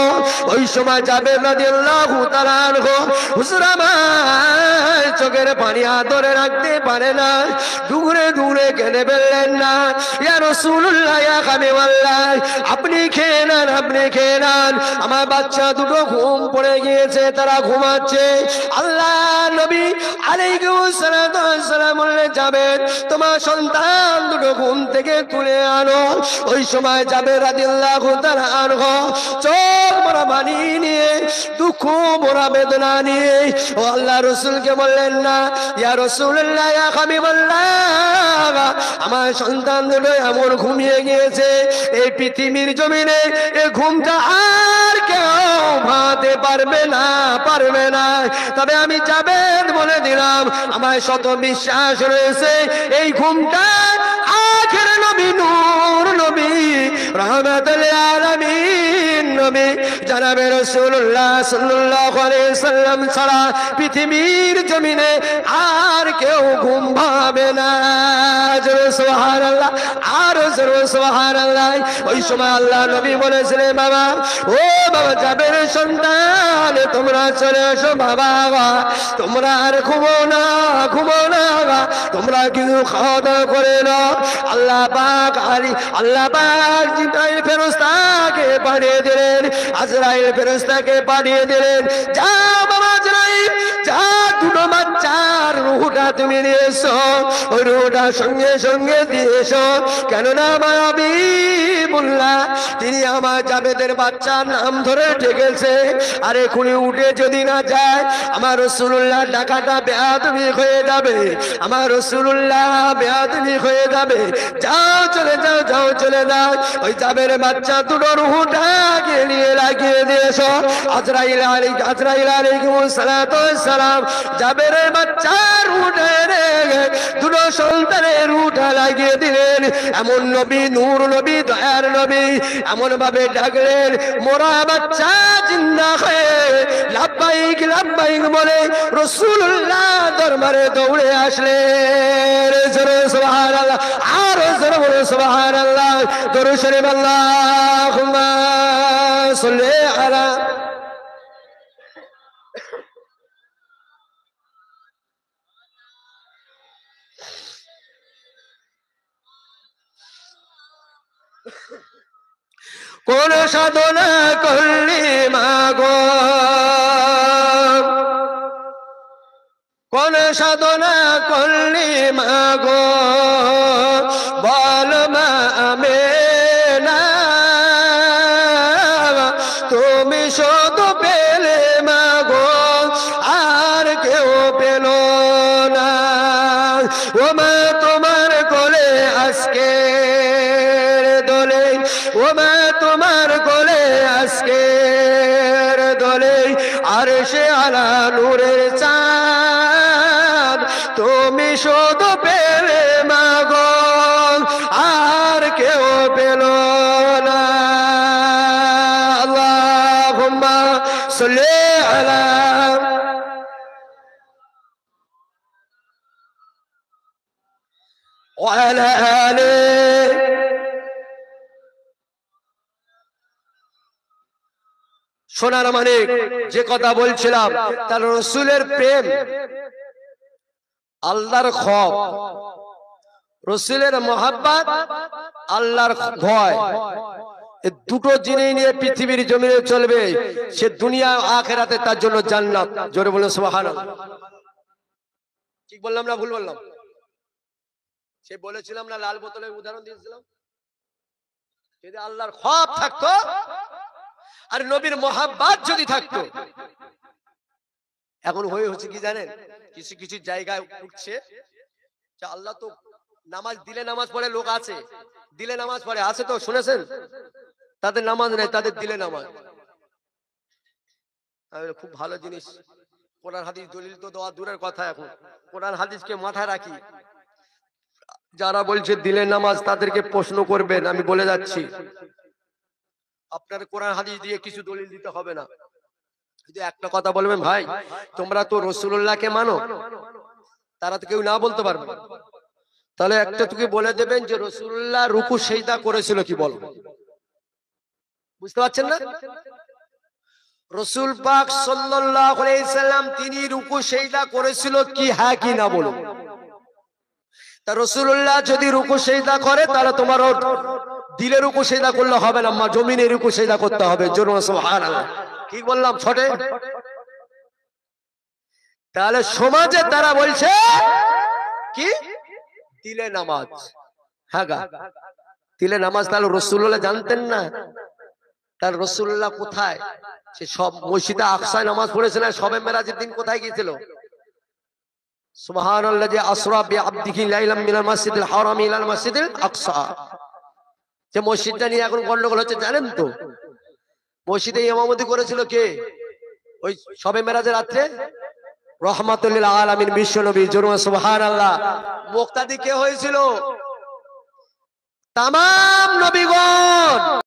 ওই সময় জাবের রাদিয়াল্লাহু তাআলা আনহু হুজুর আমার চোখের পানি ধরে রাখতে পারে না, দূরে দূরে কেঁদে ফেললেন, না ইয়া রাসূলুল্লাহ, ইয়া হাবিবাল্লাহ, আপনি খেয়ে নেন, আপনি খেয়ে নেন, আমার বাচ্চা দুটো ঘুম পড়ে গিয়েছে, তারা ঘুমাচ্ছে। আল্লাহ নবী আলাইহিস সালাতু ওয়াস সালাম বললেন, জাবের, তোমার সন্তান দুটো ঘুম থেকে তুলে আনো। ওই সময় জাবের রাদিয়াল্লাহু তাআলা আনহু চোখ ভরা পানি নিয়ে, দুঃখ ভরা বেদনা নিয়ে ও আল্লাহ রাসূলকে বললেন, না ইয়া রাসূলুল্লাহ, ইয়া হাবিবাল্লাহ, আমার সন্তান দুটো এমন ঘুমিয়ে গিয়েছে, এই পৃথিবীর জমিনে এই ঘুমটা আর কেউ ভাঙতে পারবে না, পারবে না। তবে আমি জাবের বলে দিলাম, আমার শত বিশ্বাস রয়েছে, এই ঘুমটা আখির নবী, নূর নবী, রাহমাতুল আলামিন নবী জনাবে রাসূলুল্লাহ সাল্লাল্লাহু আলাইহি সাল্লাম ছাড়া পৃথিবীর জমিনে আর কেউ ঘুম ভাবে না। জোরে সুবহানাল্লাহ, আর জোরে সুবহানাল্লাহ। ওই সময় আল্লাহ নবী বলেছিলেন, বাবা, ও বাবা জাবের সন্তান, তোমরা চলে এসো বাবা, তোমরা আর ঘুমো না, ঘুমো না, তোমরা কিছু খাওয়া দাওয়া করে নাও। আল্লাহ পাক আল্লাহ পাক জিবরাইল ফেরেশতাকে পাঠিয়ে দিলেন, আজরাইল ফেরেশতাকে পাঠিয়ে দিলেন, যাও বাবা আজরাইল, যা দুটো বাচ্চার রূহটা তুমি নিয়ে এসো, ওই রূহটা সঙ্গে সঙ্গে দিয়ে এসো, কেননা আমার হাবিবুল্লাহ তিনি আমার জাবেদের বাচ্চার নাম ধরে ডেকেছে। আরে খুনি উঠে যদি না যায়, আমার রাসূলুল্লাহ ডাকাটা বেয়াদবি হয়ে যাবে, আমার রাসূলুল্লাহ বেয়াদবি হয়ে যাবে। যাও চলে যাও, যাও চলে যাও, ওই জাবের বাচ্চা দুটো রূহটাকে নিয়ে লাগিয়ে দিয়েছো। আজরাইল আলাইহিস সালাতু ওয়াস সালাম জাবেরের বাচ্চার রূহটা উঠে দুটো সন্তানের উঠা লাগিয়ে দিলেন। এমন নবী, নূর নবী, দয়ার নবী এমন ভাবে ডাকলেন, মোরা বাচ্চা জিন্দা হয়ে লাব্বাইক লাব্বাইক বলে রাসূলুল্লাহ দরবারে দৌড়ে আসলেন। জোরে সুবহানাল্লাহ, আর জোরে বলে সুবহানাল্লাহ। দরুদ শরীফ আল্লাহুম্মা সাল্লি আলা কোন সাধনা করলি মাগো, কোন সাধনা করলি মাগো বল মা আমেনা, তুমি শুধু পেলে মাগো আর কেউ পেল না। ও মা তোমার কোলে আজকে দোলে, ও মা তোমার কোলে আজকের দোলে আরশে আলা নূরের চাঁদ, তুমি শুধু পেলে মাগো আর কেউ পেল না। আল্লাহুম্মা সাল্লি আলা ওয়া আলা আলিহি। সোনার মানিক, যে কথা বলছিলাম তার রসুলের প্রেম, আল্লাহর খৌফ, রসুলের মহাব্বত, আল্লাহর ভয়, এই দুটো জিনিস নিয়ে পৃথিবীর জমিনে চলবে। সে দুনিয়া আখিরাতে তার জন্য জান্নাত। জোরে বলুন সুবহানাল্লাহ। ঠিক বললাম না ভুল বললাম? সে বলেছিলাম না, লাল বোতলের উদাহরণ দিয়েছিলাম। যদি আল্লাহর খৌফ থাকতো আর নবীর মহাব্বত যদি থাকতো, এখন হচ্ছে কি জানেন, কিছু কিছু জায়গায় উঠছে যে আল্লাহ তো নামাজ দিলে নামাজ পড়ে লোক আছে, দিলে নামাজ পড়ে আছে, তো শুনেছেন তাদের নামাজ নেই, তাদের দিলে নামাজ। খুব ভালো জিনিস, কোরআন হাদিস দলিল তো দেওয়া দূরের কথা, এখন কোরআন হাদিসকে মাথায় রাখি। যারা বলছে দিলে নামাজ তাদেরকে প্রশ্ন করবেন, আমি বলে যাচ্ছি আপনার কোরআন হাদিস দিয়ে কিছু দলিল দিতে হবে না। যদি একটা কথা বলবেন, ভাই তোমরা তো রাসূলুল্লাহকে মানো, তারা তো কেউ না বলতে পারবে, তাহলে একটা তুমি বলে দেবেন যে রাসূলুল্লাহ রুকু সিজদা করেছিল কি, বলো? বুঝতে পারছেন না? রাসূল পাক সাল্লাল্লাহু আলাইহি সাল্লাম তিনি রুকু সিজদা করেছিল কি, হ্যাঁ কি না বলো? তা রাসূলুল্লাহ যদি রুকু সিজদা করে তাহলে তোমার দিলে রুকু সিজদা করলে হবে না, মা জমিনে রুকু সিজদা করতে হবে। জোরে সুবহানাল্লাহ। কি বললাম ছোটে? তাহলে সমাজে তারা বলছে কি দিলে নামাজ, হ্যাঁ গা দিলে নামাজ। তাহলে রাসূলুল্লাহ জানতেন না? তার রাসূলুল্লাহ কোথায়? সে সব মসজিদে আকসায় নামাজ পড়েছিলেন, শবে মেরাজের দিন কোথায় গিয়েছিল? সুবহানাল্লাযী আসরা বিআবদিহি লাইলাম মিনাল মাসজিদিল হারাম ইলাল মাসজিদিল আকসা। যে মসজিদটা নিয়ে এখন গন্ডগোল হচ্ছে জানেন তো? মসজিদে ইমামতি করেছিল কে ওই শবে মেরাজের রাত্রে? রহমাতুল লিল আলামিন বিশ্ব নবী। জোরে সুবহানাল্লাহ। মুক্তাদি কে হয়েছিল? তামাম নবীগণ।